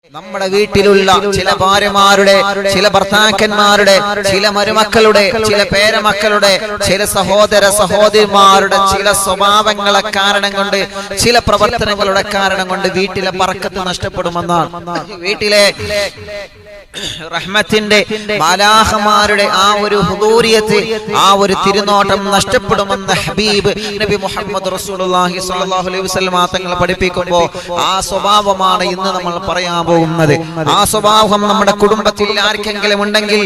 നമ്മുടെ വീട്ടിലുള്ള ചില ഭാര്യമാരുടെ, ചില ഭർത്താക്കന്മാരുടെ, ചില മരുമക്കളുടെ, ചില പേരമക്കളുടെ, ചില സഹോദര സഹോദരിമാരുടെ ചില സ്വഭാവങ്ങളെ കാരണം കൊണ്ട്, ചില പ്രവർത്തനങ്ങളുടെ കാരണം കൊണ്ട് വീട്ടിലെ ബർക്കത്ത് നഷ്ടപ്പെടുമെന്നാണ്. വീട്ടിലെ റഹ്മത്തിന്റെ മാലാഖമാരുടെ ആ ഒരു ഹുദൂരിയത്ത്, ആ ഒരു തിരുനോട്ടം നഷ്ടപ്പെടുമെന്ന് ഹബീബ് നബി മുഹമ്മദ് റസൂലുള്ളാഹി സ്വല്ലല്ലാഹു അലൈഹി വസല്ലം തങ്ങൾ പഠിപ്പിക്കുമ്പോൾ ആ സ്വഭാവമാണ് ഇന്ന് നമ്മൾ പറയാൻ പോകുന്നത്. ആ സ്വഭാവം നമ്മുടെ കുടുംബത്തിൽ ആർക്കെങ്കിലും ഉണ്ടെങ്കിൽ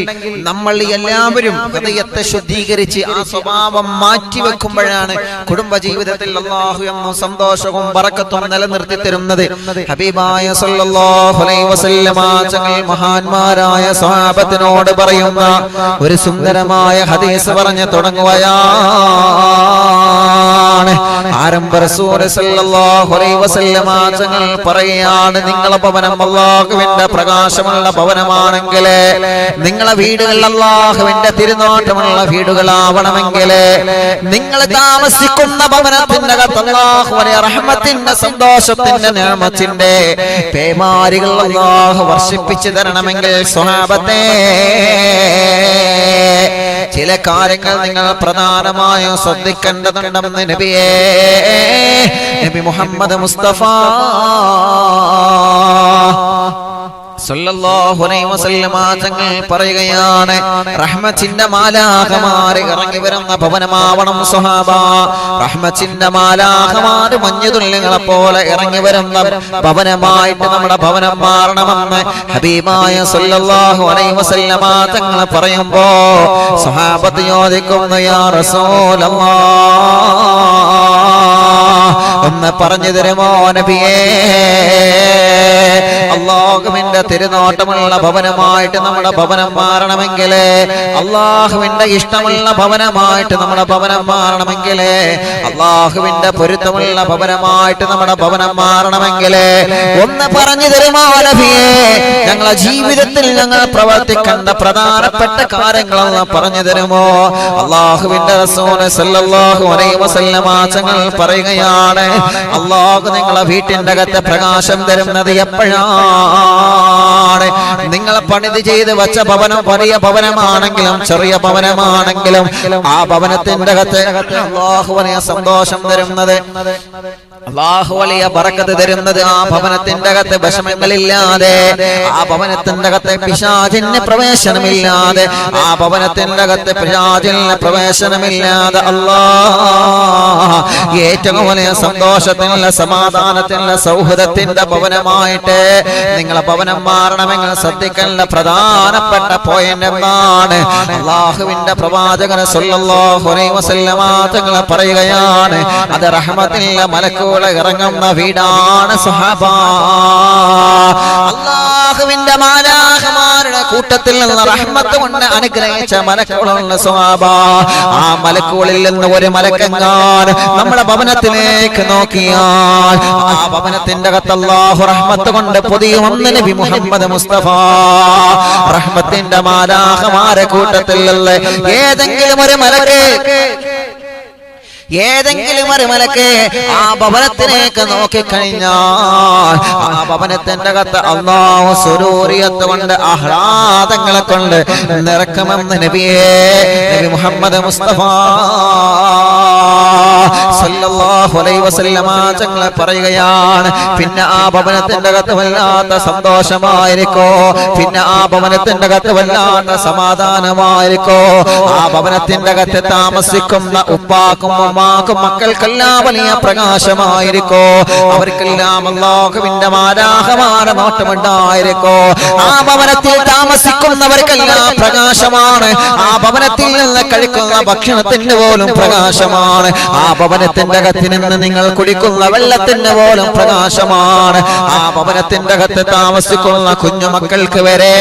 നമ്മൾ എല്ലാവരും ഹൃദയത്തെ ശുദ്ധീകരിച്ച് ആ സ്വഭാവം മാറ്റിവെക്കുമ്പോഴാണ് കുടുംബജീവിതത്തിൽ അല്ലാഹു എന്നും സന്തോഷവും ബറക്കത്തും നിലനിർത്തി തരുന്നത്. ഹബീബായ സ്വല്ലല്ലാഹു അലൈഹി വസല്ലം തങ്ങൾ മഹാന്മാരായ സ്വഹാബത്തിനോട് പറയുന്ന ഒരു സുന്ദരമായ ഹദീസ് പറഞ്ഞു തുടങ്ങുകയാണ്. ആരംഭ റസൂൽ സല്ലല്ലാഹു അലൈഹി വസല്ലം തങ്ങൾ പറയുകയാണ്, നിങ്ങളുടെ ഭവനം അല്ലാഹുവിന്റെ പ്രകാശമുള്ള ഭവനമാണെങ്കിൽ, നിങ്ങളുടെ വീടുകൾ അല്ലാഹുവിന്റെ തിരുനോട്ടമുള്ള വീടുകളാവണമെങ്കിൽ, നിങ്ങൾ താമസിക്കുന്ന ഭവനത്തിന്റെ അകത്ത് അല്ലാഹുവിന്റെ റഹ്മത്തിന്റെ സന്തോഷത്തിന്റെ നിഅമത്തിന്റെ പേമാരികൾ അല്ലാഹു വർഷിപ്പിച്ചു തരണമെങ്കിൽ സ്വഹാബത്തെ ചില കാര്യങ്ങൾ നിങ്ങൾ പ്രധാനമായും ശ്രദ്ധിക്കേണ്ടതുണ്ടെന്ന് നബി മുഹമ്മദ് മുസ്തഫ സല്ലല്ലാഹു അലൈഹി വസല്ലം തങ്ങൾ പറയുകയാണ്, റഹ്മത്തിന്റെ മാലാഖമാർ ഇറങ്ങി വരുന്ന ഭവനമാവണം സ്വഹാബ. റഹ്മത്തിന്റെ മാലാഖമാർ മഞ്ഞുതുള്ളികളെ പോലെ ഇറങ്ങി വരുന്ന ഭവനമായിട്ട് നമ്മുടെ ഭവനം മാറണമെന്ന് ഹബീബായ സല്ലല്ലാഹു അലൈഹി വസല്ലം തങ്ങൾ പറയുമ്പോ സ്വഹാബത്ത് ചോദിക്കുന്നു, യാ റസൂലല്ലാഹ്, ഒന്ന് പറഞ്ഞു തരുമോ നബിയേ? അല്ലാഹുവിന്റെ തിരുനോട്ടമുള്ള ഭവനമായിട്ട് നമ്മുടെ ഭവനം മാറണമെങ്കിൽ, അല്ലാഹുവിന്റെ ഇഷ്ടമുള്ള ഭവനമായിട്ട് നമ്മുടെ ഭവനം മാറണമെങ്കിൽ, അല്ലാഹുവിന്റെ പൊരുത്തമുള്ള ഭവനമായിട്ട് നമ്മുടെ ഭവനം മാറണമെങ്കിൽ ഒന്ന് പറഞ്ഞു തരുമോ നബിയേ? ഞങ്ങളുടെ ജീവിതത്തിൽ ഞങ്ങൾ പ്രവർത്തിക്കേണ്ട പ്രധാനപ്പെട്ട കാര്യങ്ങളൊന്ന് പറഞ്ഞു തരുമോ? അല്ലാഹുവിന്റെ റസൂൽ സല്ലല്ലാഹു അലൈഹി വസല്ലം തങ്ങൾ പറയുകയാണ്, അല്ലാഹു നിങ്ങളുടെ വീട്ടിന്റെ അകത്ത് പ്രകാശം തരുന്നത് എപ്പോഴാണ്? നിങ്ങൾ പണിത് ചെയ്ത് വെച്ച ഭവനം വലിയ ഭവനമാണെങ്കിലും ചെറിയ ഭവനമാണെങ്കിലും ആ ഭവനത്തിന്റെ അകത്ത് അല്ലാഹു വലിയ സന്തോഷം തരുന്നത്, അല്ലാഹു വലിയ ബറക്കത്ത് തരുന്നത് ആ ഭവനത്തിന്റെ അകത്ത് വിഷമങ്ങളില്ലാതെ, ആ ഭവനത്തിന്റെ അകത്ത് പിശാചിന് പ്രവേശനമില്ലാതെ, ആ ഭവനത്തിന്റെ അകത്ത് പിശാചിന് പ്രവേശനമില്ലാതെ അല്ലാഹ് ഏറ്റവും വലിയ സന്തോഷത്തിനുള്ള, സമാധാനത്തിനുള്ള, സൗഹൃദത്തിന്റെ ഭവനമായിട്ട് നിങ്ങളെ ഭവനം മാറണമെങ്കിൽ ശ്രദ്ധിക്കേണ്ട പ്രധാനപ്പെട്ട പോയിന്റ് എന്താണ്? അല്ലാഹുവിന്റെ പ്രവാചകൻ സല്ലല്ലാഹു അലൈഹി വസല്ലം തങ്ങൾ പറയുകയാണ്, അത് റഹ്മത്തിന്റെ മലക്കുകൾ ഇറങ്ങുന്ന വീടാണ് സ്വഹാബ. അല്ലാഹുവിന്റെ മാലാഖമാരുടെ കൂട്ടത്തിൽ നിന്ന് റഹ്മത്ത് കൊണ്ട് അനുഗ്രഹിച്ച മലക്കുകളുള്ള സ്വഹാബ. ആ മലക്കുകളിൽ നിന്ന് ഒരു മലക്കെങ്ങാൻ നമ്മുടെ ഭവനത്തിലേക്ക് നോക്കിയാൽ ആ ഭവനത്തിന്റെ അകത്ത് അല്ലാഹു റഹ്മത്ത് കൊണ്ട് പൊതിയുമെന്ന് നബി മുഹമ്മദ് മുസ്തഫ. റഹ്മത്തിന്റെ മാലാഖമാരെ കൂട്ടത്തിൽ ഏതെങ്കിലും ഒരു മലക്ക് ആ ഭവനത്തിലേക്ക് നോക്കിക്കഴിഞ്ഞാൽ ആ ഭവനത്തിന്റെ അകത്ത് അല്ലാഹു സുരൂരിയത്ത് കൊണ്ട്, ആഹ്ലാദങ്ങളെ കൊണ്ട് നിറക്കുമെന്ന് നബി മുഹമ്മദ് മുസ്തഫ സല്ലല്ലാഹു അലൈഹി വസല്ലം തങ്ങൾ പറയുകയാണ്. പിന്നെ ആ ഭവനത്തിന്റെ അകത്ത് വല്ലാത്ത സന്തോഷമായിരിക്കോ, പിന്നെ ആ ഭവനത്തിന്റെ അകത്ത് വല്ലാത്ത സമാധാനമായിരിക്കോ, ആ ഭവനത്തിന്റെ അകത്ത് താമസിക്കുന്ന ഉപ്പാക്കും ഉമ്മാക്കും മക്കൾക്കെല്ലാം വലിയ പ്രകാശമായിരിക്കോ, അവർക്കെല്ലാം അല്ലാഹുവിന്റെ മാലാഖമാരെ നോട്ടമുണ്ടായിരിക്കോ, ആ ഭവനത്തിൽ താമസിക്കുന്നവർക്കെല്ലാം പ്രകാശമാണ്, ആ ഭവനത്തിൽ നിന്ന് കഴിക്കുന്ന ഭക്ഷണത്തിന് പോലും പ്രകാശമാണ്, ആ ഭവനത്തിന്റെ അകത്ത് നിന്ന് നിങ്ങൾ കുടിക്കുന്ന വെള്ളത്തിന് പോലും പ്രകാശമാണ്, ആ ഭവനത്തിന്റെ അകത്ത് താമസിക്കുന്ന കുഞ്ഞുമക്കൾക്ക് വരെ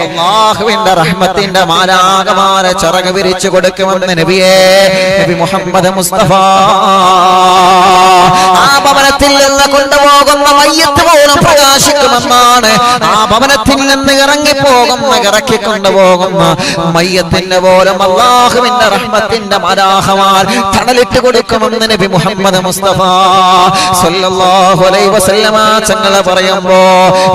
അല്ലാഹുവിന്റെ റഹ്മത്തിന്റെ മാലാഖമാരെ ചിറക് വിരിച്ചു കൊടുക്കുമെന്ന് നബി മുഹമ്മദ് മുസ്തഫ ആ ഭവനത്തിൽ നിന്ന് കൊണ്ടുപോകുന്ന മയ്യത്ത് പോലും പ്രകാശിക്കുമെന്നാണ്. ആ ഭവനത്തിൽ നിന്ന് ഇറക്കി കൊണ്ടുപോകുന്ന മയ്യത്തിന്റെ പോലും അല്ലാഹുവിന്റെ റഹ്മത്തിന്റെ മലാഖമാർ തണലിട്ട് കൊടുക്കുമെന്ന് നബി മുഹമ്മദ് മുസ്തഫ സല്ലല്ലാഹു അലൈഹി വസല്ലമ തങ്ങൾ പറയുമ്പോ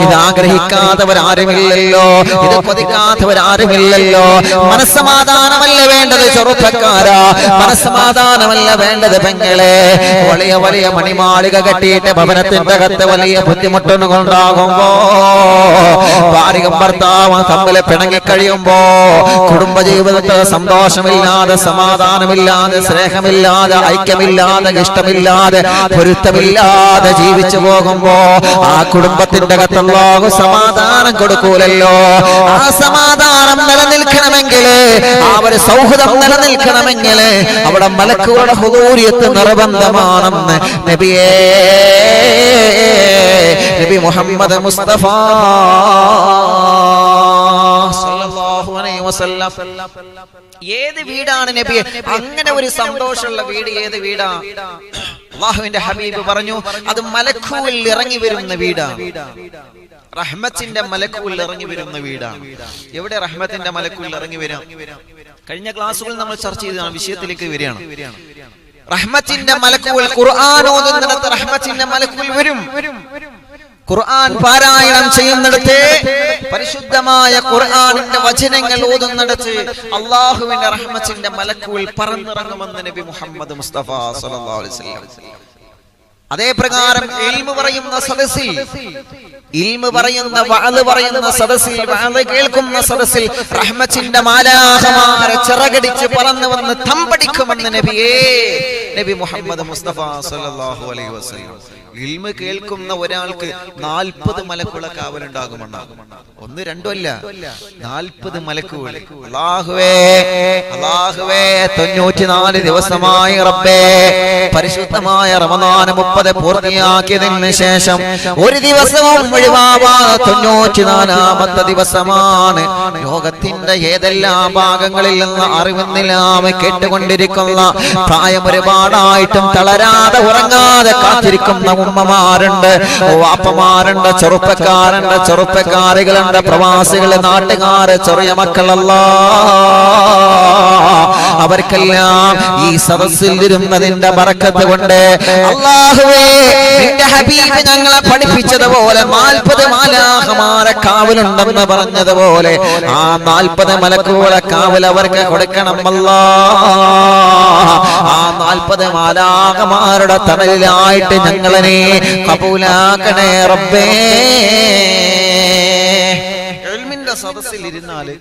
ഇത് ആഗ്രഹിക്കാത്തവരാരുമില്ലല്ലോ, ഇത് കൊതിക്കാത്തവരാരുമില്ലല്ലോ. മനസ്സമാധാനമല്ല വേണ്ടത് ചെറുപ്പക്കാരാ, മനസ്സമാധാനമല്ല വേണ്ടത് പെങ്ങളെ. വലിയ വലിയ മണിമാളിക കെട്ടിയിട്ട് ഭവനത്തിന്റെ അകത്ത് വലിയ ബുദ്ധിമുട്ടുകളുണ്ടാകുമ്പോ, ഭാര്യയും ഭർത്താവും തമ്മിൽ പിണങ്ങിക്കഴിയുമ്പോ, കുടുംബജീവിതത്തിൽ സന്തോഷമില്ലാതെ, സമാധാനമില്ലാതെ, സ്നേഹമില്ലാതെ, ഐക്യമില്ലാതെ, ഇഷ്ടമില്ലാതെ, പൊരുത്തമില്ലാതെ ജീവിച്ചു പോകുമ്പോ ആ കുടുംബത്തിന്റെ അകത്തുള്ളാകു സമാധാനം കൊടുക്കൂലല്ലോ. ആ സമാധാനം നിലനിൽക്കണമെങ്കിൽ, ആ ഒരു സൗഹൃദം നിലനിൽക്കണമെങ്കിൽ അവിടെ മലക്കുകളുടെ ഹുദൂരിയത്ത് നിർബന്ധമാണെന്ന് നബി മുഹമ്മദ് മുസ്തഫ സല്ലല്ലാഹു അലൈഹി വസല്ലം. ഏത് വീടാണ് നബിയെ അങ്ങനെ ഒരു സന്തോഷമുള്ള വീട്? ഏത് വീടാ? അല്ലാഹുവിന്റെ ഹബീബ് പറഞ്ഞു, അത് മലക്കുകൾ ഇറങ്ങി വരുന്ന വീടാണ്. റഹ്മത്തിന്റെ മലക്കുകൾ ഇറങ്ങി വരുന്ന വീടാണ്. എവിടെ റഹ്മത്തിന്റെ മലക്കുകൾ ഇറങ്ങി വരാം? കഴിഞ്ഞ ക്ലാസ്സുകളിൽ നമ്മൾ ചർച്ച ചെയ്തതാണ്, വിഷയത്തിലേക്ക് വരികയാണ്. റഹ്മത്തിന്റെ മലക്കുകൾ ഖുർആൻ ഓതുന്നിടത്ത് റഹ്മത്തിന്റെ മലക്കുകൾ വരും. ഖുർആൻ പാരായണം ചെയ്യുന്നിടത്ത്, പരിശുദ്ധമായ ഖുർആനിന്റെ വചനങ്ങൾ ഓതുന്നിടത്ത് അല്ലാഹുവിന്റെ റഹ്മത്തിന്റെ മലക്കുകൾ പറന്നിറങ്ങുമെന്ന് നബി മുഹമ്മദ് മുസ്തഫ സല്ലല്ലാഹു അലൈഹി വസല്ലം. അതേ പ്രകാരം ഇൽമു പറയുന്ന സദസ്സിൽ, ഇൽമു പറയുന്ന വഅദ് പറയുന്ന സദസ്സിൽ, വഅദ് കേൾക്കുന്ന സദസ്സിൽ റഹ്മത്തിന്റെ മാലാഖമാരെ ചിറകടിച്ച് പറന്നു വന്ന് തമ്പടിക്കുമെന്ന് നബി മുഹമ്മദ് മുസ്തഫ സല്ലല്ലാഹു അലൈഹി വസല്ലം. ഇൽമു കേൾക്കുന്ന ഒരാൾക്ക് 40 മലക്കുകളെ കാവലുണ്ടാകുമെന്നാകും. 1 2 അല്ല, 40 മലക്കുകൾ. അല്ലാഹുവേ, അല്ലാഹുവേ, 94 ദിവസമായി റബ്ബേ പരിശുദ്ധമായ റമദാൻ 30 പൂർത്തിയാക്കിയതിന് ശേഷം ഒരു ദിവസവും ഒഴിവാവാതെ 94ാമത്തെ ദിവസമാണ്. ലോകത്തിന്റെ ഏതെല്ലാം ഭാഗങ്ങളിൽ നിന്ന് അറിവുന്നില്ലാമ കേട്ടുകൊണ്ടിരിക്കുന്ന, പ്രായം ഒരുപാടായിട്ടും തളരാതെ ഉറങ്ങാതെ കാത്തിരിക്കുന്ന ഉമ്മമാരുണ്ട്, വാപ്പമാരുണ്ട്, ചെറുപ്പക്കാരുണ്ട്, ചെറുപ്പക്കാരികളുണ്ട്, പ്രവാസികള്, നാട്ടുകാര്, ചെറിയ മക്കളല്ല. അവർക്കെല്ലാം ഈ സദസ്സിൽ ഇരുന്നതിന്റെ ബറക്കത്ത് കൊണ്ട് അല്ലാഹുവേ, നിന്റെ ഹബീബ് ഞങ്ങളെ പഠിപ്പിച്ചതുപോലെ 40 മാലാഖമാരെ കാവലുണ്ടെന്ന് പറഞ്ഞതുപോലെ ആ 40 മലക്കുകളെ കാവൽ അവർക്ക് കൊടുക്കണം അല്ലാഹ്. ആ 40 മാലാഖമാരുടെ തണലിലായിട്ട് ഞങ്ങളെ കബൂലാക്കണേ റബ്ബേ. ഇൽമിന്റെ സദസ്സിൽ ഇരുന്നാല്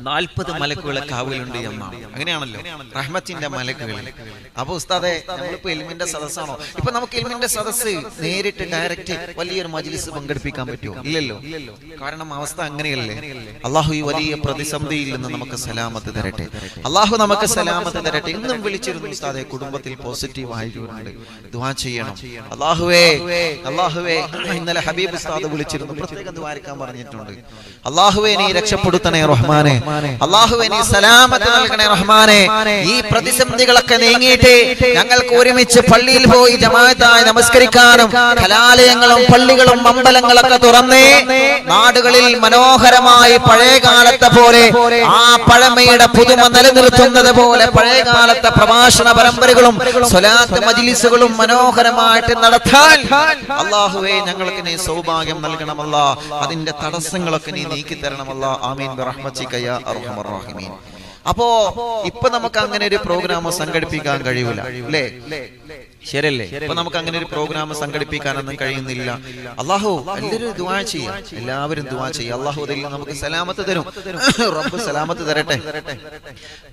40 മലക്കുകളെ കാവലുണ്ട് എന്നാണ്. അങ്ങനെയാണല്ലോ റഹ്മത്തിന്റെ മലക്കുകൾ. അപ്പൊ ഉസ്താദെ, നമ്മളിപ്പോ ഇൽമിന്റെ സദസ്സാണോ? ഇപ്പൊ നമുക്ക് ഇൽമിന്റെ സദസ്സ് നേരിട്ട് ഡയറക്റ്റ് വലിയൊരു മജ്ലിസ് പങ്കെടുപ്പിക്കാൻ പറ്റുമോ? ഇല്ലല്ലോ. കാരണം അവസ്ഥ അങ്ങനെയല്ലേ. അള്ളാഹു ഈ വലിയ പ്രതിസന്ധിയിൽ നിന്ന് നമുക്ക് സലാമത്ത് തരട്ടെ. അള്ളാഹു നമുക്ക് സലാമത്ത് തരട്ടെ. ഇന്നും വിളിച്ചിരുന്നു ഉസ്താദെ, കുടുംബത്തിൽ പോസിറ്റീവ് ആയിട്ടുണ്ട്, ദുആ ചെയ്യണം. അള്ളാഹുവേ, അള്ളാഹുവേ, ഇന്നലെ ഹബീബ് ഉസ്താദ് വിളിച്ചിരുന്നു, പ്രത്യേകം ദുആരിക്കാൻ പറഞ്ഞിട്ടുണ്ട്. അള്ളാഹുവേ, നീ രക്ഷപ്പെടുത്തണേ റഹ്മാനെ. അല്ലാഹുവേ, നീ സലാമത്ത് നൽകണേ റഹ്മാനെ. ഈ പ്രതിസന്ധികളൊക്കെ നീങ്ങിയിട്ട് ഞങ്ങൾക്ക് ഒരുമിച്ച് പള്ളിയിൽ പോയി ജമാഅത്തായി നമസ്കരിക്കാനും, കലാലയങ്ങളും പള്ളികളും അമ്പലങ്ങളൊക്കെ തുറന്നേ നാടുകളിൽ മനോഹരമായി പഴയകാലത്തെ പോലെ, ആ പഴമയുടെ പുതുമ നിലനിർത്തുന്നത് പോലെ പഴയകാലത്തെ പ്രഭാഷണ പരമ്പരകളും സ്വലാത്ത് മജ്ലിസുകളും മനോഹരമായിട്ട് നടത്താൻ അല്ലാഹുവേ ഞങ്ങൾക്ക് നീ സൗഭാഗ്യം നൽകണമല്ല. അതിന്റെ തടസ്സങ്ങളൊക്കെ നീ നീക്കി തരണമല്ല. ആമീൻ ബിറഹ്മതിക യാ അർഹമർ റഹീമീൻ. അപ്പോ ഇപ്പൊ നമുക്ക് അങ്ങനെ ഒരു പ്രോഗ്രാം സംഘടിപ്പിക്കാൻ കഴിയൂല, അല്ലേ? ശരിയല്ലേ? ഇപ്പൊ നമുക്ക് അങ്ങനെ ഒരു പ്രോഗ്രാം സംഘടിപ്പിക്കാനൊന്നും കഴിയുന്നില്ല. അല്ലാഹു എല്ലാവരും ദുആ ചെയ്യാം, എല്ലാവരും ദുആ ചെയ്യാം. അല്ലാഹു അതിൽ നമുക്ക് സലാമത്ത് തരും, റബ്ബ് സലാമത്ത് തരട്ടെ.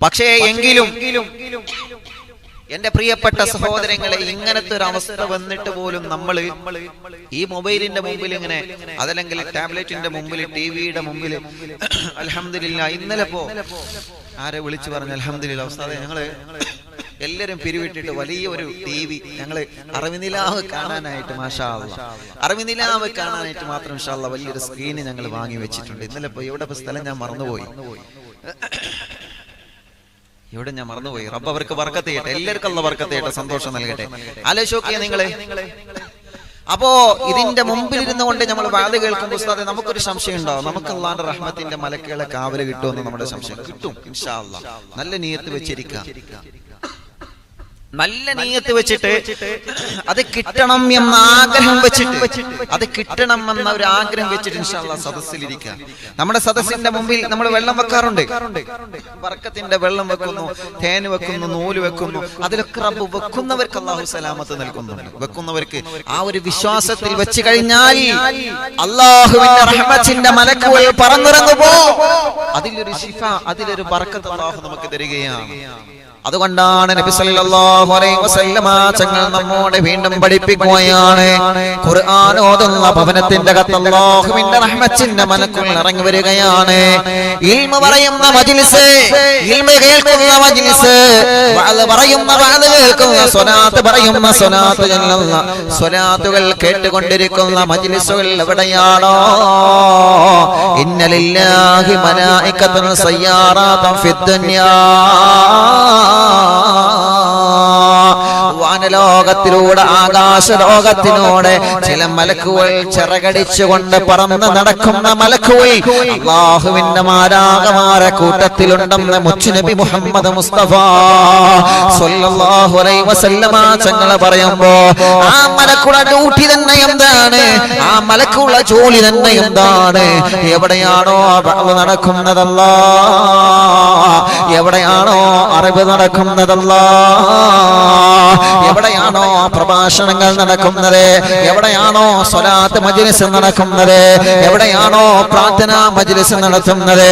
പക്ഷേ എങ്കിലും എന്റെ പ്രിയപ്പെട്ട സഹോദരങ്ങളെ, ഇങ്ങനത്തെ ഒരു അവസ്ഥ വന്നിട്ട് പോലും നമ്മൾ ഈ മൊബൈലിന്റെ മുമ്പിൽ ഇങ്ങനെ, അതല്ലെങ്കിൽ ടാബ്ലറ്റിന്റെ മുമ്പിൽ, ടിവിയുടെ മുമ്പിൽ അൽഹംദുലില്ലാ. ഇന്നലെ ആരെ വിളിച്ചു പറഞ്ഞു, അൽഹംദുലില്ലാ ഉസ്താദേ, ഞങ്ങള് എല്ലാരും പിരിവിട്ടിട്ട് വലിയ ഒരു TV ഞങ്ങള് അറിവിനിലാവ് കാണാനായിട്ട്, മാഷാ അല്ലാഹ്, അറിവിനിലാവ് കാണാനായിട്ട് മാത്രം ഇൻഷാ അല്ലാഹ് വലിയൊരു സ്ക്രീന് ഞങ്ങൾ വാങ്ങി വെച്ചിട്ടുണ്ട്. ഇന്നലെ എവിടെ സ്ഥലം ഞാൻ മറന്നുപോയി. ഇവിടെ ഞാൻ മറന്നുപോയി. റബ്ബ് അവർക്ക് ബർക്കത്ത് ചെയ്യട്ടെ, എല്ലാവർക്കും അല്ലാഹു ബർക്കത്ത് ചെയ്യട്ടെ, സന്തോഷം നൽകട്ടെ. ആലോചിച്ചോക്കിയേ നിങ്ങളെ. അപ്പോ ഇതിന്റെ മുമ്പിലിരുന്നു കൊണ്ട് നമ്മൾ വാദ കേൾക്കുമ്പോൾ ഉസ്താദേ നമുക്കൊരു സംശയം ഉണ്ടാവും, നമുക്ക് അല്ലാഹുവിന്റെ റഹ്മത്തിന്റെ മലക്കുകളെ കാവല് കിട്ടുമെന്ന് നമ്മുടെ സംശയം. കിട്ടും ഇൻഷാ അല്ലാഹ്. നല്ല നിയ്യത്ത് വെച്ചിരിക്കുക, നല്ല നിയ്യത്ത് വെച്ചിട്ട് അത് കിട്ടണം എന്ന ആഗ്രഹം വെച്ചിട്ട്, അത് കിട്ടണം എന്ന ഒരു ആഗ്രഹം വെച്ചിട്ട് ഇൻഷാ അല്ലാഹ് സദസ്സിലിരിക്കുക. നമ്മുടെ സദസ്സിന്റെ മുമ്പിൽ നമ്മൾ വെള്ളം വെക്കാറുണ്ട്, ബർക്കത്തിന്റെ വെള്ളം വെക്കുന്നു, തേൻ വെക്കുന്നു, നൂല് വെക്കുന്നു. അതിലൊക്കെ റബ്ബ് വെക്കുന്നവർക്ക് അല്ലാഹു സലാമത്ത് നൽകുന്നുണ്ട്. വെക്കുന്നവർക്ക് ആ ഒരു വിശ്വാസത്തിൽ വെച്ച് കഴിഞ്ഞാൽ അല്ലാഹുവിന്റെ റഹ്മത്തിന്റെ മലക്കുകൾ പറന്നിറങ്ങുമ്പോ അതിലൊരു ശിഫ, അതിലൊരു ബർക്കത്ത് അല്ലാഹു നമുക്ക് തരികയാണ്. അതുകൊണ്ടാണ് നബി സല്ലല്ലാഹു അലൈഹി വസല്ലമ തങ്ങൾ നമ്മോട് വീണ്ടും പഠിപ്പിക്കുകയാണ്, ഖുർആൻ ഓതുന്ന ഭവനത്തിന്റെ അകത്ത് അല്ലാഹുവിന്റെ റഹ്മത്തിന്റെ മലക്കുകൾ ഇറങ്ങി വരികയാണ്. ഇൽമ പറയുന്ന മജ്ലിസ്, ഇൽമ കേൾക്കുന്ന മജ്ലിസ്, വഅദ് പറയുന്ന വഅദ് കേൾക്കുന്ന, സ്വലാത്ത് പറയുന്ന സ്വലാത്ത് ചൊല്ലുന്ന, സ്വലാത്തുകൾ കേട്ടുകൊണ്ടിരിക്കുന്ന മജ്ലിസുകൾ എവിടെയാണോ, ഇന്ന ലില്ലാഹി മലായികത്തുൻ സയ്യാറാത്തുൻ ഫിദ്ദുനിയാ, വാനലോകത്തിലൂടെ ആകാശലോകത്തിലൂടെ ചില മലക്കുകൾ ചിറകടിച്ചുകൊണ്ട് പറന്ന് നടക്കുന്ന മലക്കുകൾ അല്ലാഹുവിന്റെ മാലാഖമാരെ കൂട്ടത്തിലുണ്ടെന്ന് മുത്തുനബി മുഹമ്മദ് മുസ്തഫ സ്വല്ലല്ലാഹു അലൈഹി വസല്ലമ തങ്ങൾ പറയുമ്പോ ആ മലക്കുകളുടെ ഡ്യൂട്ടി തന്നെ എന്താണ്, ആ മലക്കുകളുടെ ജോലി തന്നെ എന്താണ്? എവിടെയാണോ വഅദ് നടക്കുന്നതല്ലാ, എവിടെയാണോ അറിവ് നടക്കുന്നതല്ലാ, എവിടെയാണോ പ്രഭാഷണങ്ങൾ നടക്കുന്നത്, എവിടെയാണോ സ്വലാത്ത് മജ്ലിസ് നടക്കുന്നത്, എവിടെയാണോ പ്രാർത്ഥനാ മജ്ലിസ് നടത്തുന്നത്,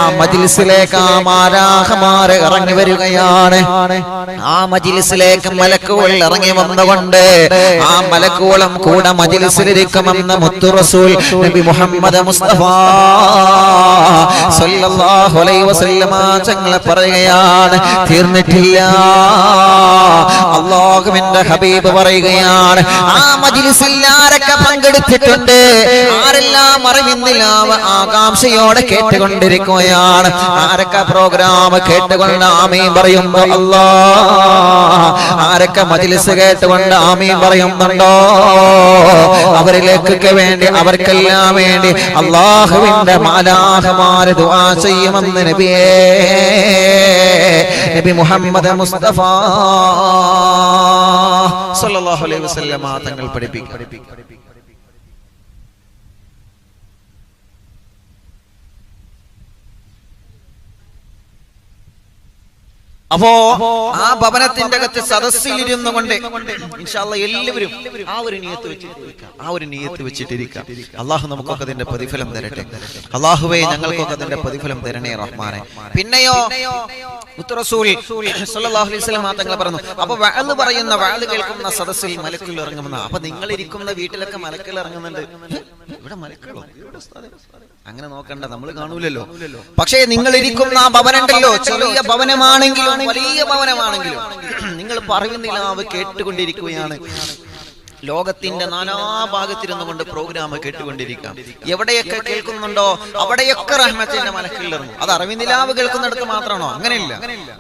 ആ മജ്ലിസിലേക്ക് ആ മാലാഖമാർ ഇറങ്ങി വരികയാണ്. ആ മജ്ലിസിലേക്ക് മലക്കുകൾ ഇറങ്ങി വന്നുകൊണ്ട് ആ മലക്കുകളും കൂടെ മജ്ലിസിലിരിക്കുമെന്ന് മുത്തു റസൂൽ നബി മുഹമ്മദ് മുസ്തഫ സ്വല്ലല്ലാഹു അലൈഹി വസല്ലമ തങ്ങൾ പറയുകയാണ്. തീർന്നിട്ടില്ല, അല്ലാഹുവിന്റെ ഹബീബ് പറയുകയാണ്, ആ മജ്ലിസിൽ ആരൊക്കെ പങ്കെടുത്തിട്ടുണ്ട്, ആരെല്ലാം അറിവിന്നില്ലാവ ആകാംക്ഷയോടെ കേട്ടുകൊണ്ടിരിക്കുകയാണ്, ആരൊക്കെ പ്രോഗ്രാം കേട്ടുകൊണ്ട് ആമീൻ പറയുമ്പോ അല്ലാഹ്, ആരൊക്കെ മജ്ലിസ് കേട്ടുകൊണ്ട് ആമീൻ പറയുന്നുണ്ടോ അവരിലേക്കൊക്കെ വേണ്ടി, അവർക്കെല്ലാം വേണ്ടി അല്ലാഹുവിന്റെ മാലാഖമാർ ദുആ ചെയ്യുമെന്ന് നബിയേ നബി മുഹമ്മദ് മുസ്തഫ സല്ലല്ലാഹു അലൈഹി വസല്ലമ തങ്ങൾ പഠിപ്പിക്കും. അപ്പോ ആ ഭവനത്തിന്റെ അകത്ത് സദസ്സിലിരുന്നു കൊണ്ട് ഇൻഷാ അല്ലാഹ് എല്ലാവരും ആ ഒരു നിയ്യത്ത് വെച്ചിട്ടിരിക്കുക. അല്ലാഹു നമുക്കൊക്കെ അതിന്റെ പ്രതിഫലം തരട്ടെ. അല്ലാഹുവേ ഞങ്ങൾക്കൊക്കെ അതിന്റെ പ്രതിഫലം തരണേ റഹ്മാനെ. പിന്നെയോ റസൂൽ സ്വല്ലല്ലാഹു അലൈഹി വസല്ലം തങ്ങൾ പറഞ്ഞു, അപ്പൊ വഅദ് പറയുന്ന, വഅദ് കേൾക്കുന്ന സദസ്സിൽ മലക്കുകൾ ഇറങ്ങുമെന്ന. അപ്പൊ നിങ്ങൾ ഇരിക്കുന്ന വീട്ടിലൊക്കെ മലക്കുകൾ ഇറങ്ങുന്നുണ്ട്, ഇവിടെ മലക്കുകളോ? അങ്ങനെ നോക്കണ്ട, നമ്മൾ കാണൂലല്ലോ. പക്ഷേ നിങ്ങൾ ഇരിക്കുന്ന ആ ഭവനമുണ്ടല്ലോ, ചെറിയ ഭവനമാണെങ്കിലും വലിയ ഭവനമാണെങ്കിലും നിങ്ങൾ പറയുന്നില്ല, അവ കേട്ടുകൊണ്ടിരിക്കുകയാണ്. ലോകത്തിന്റെ നാനാഭാഗത്തിരുന്നു കൊണ്ട് പ്രോഗ്രാം കേട്ടുകൊണ്ടിരിക്കാം. എവിടെയൊക്കെ കേൾക്കുന്നുണ്ടോ അവിടെയൊക്കെ റഹ്മത്തിന്റെ മലക്കുകൾ ഇറങ്ങും. അത് അറിവിനിലാവ് കേൾക്കുന്നിടത്ത് മാത്രമാണോ? അങ്ങനെയില്ല.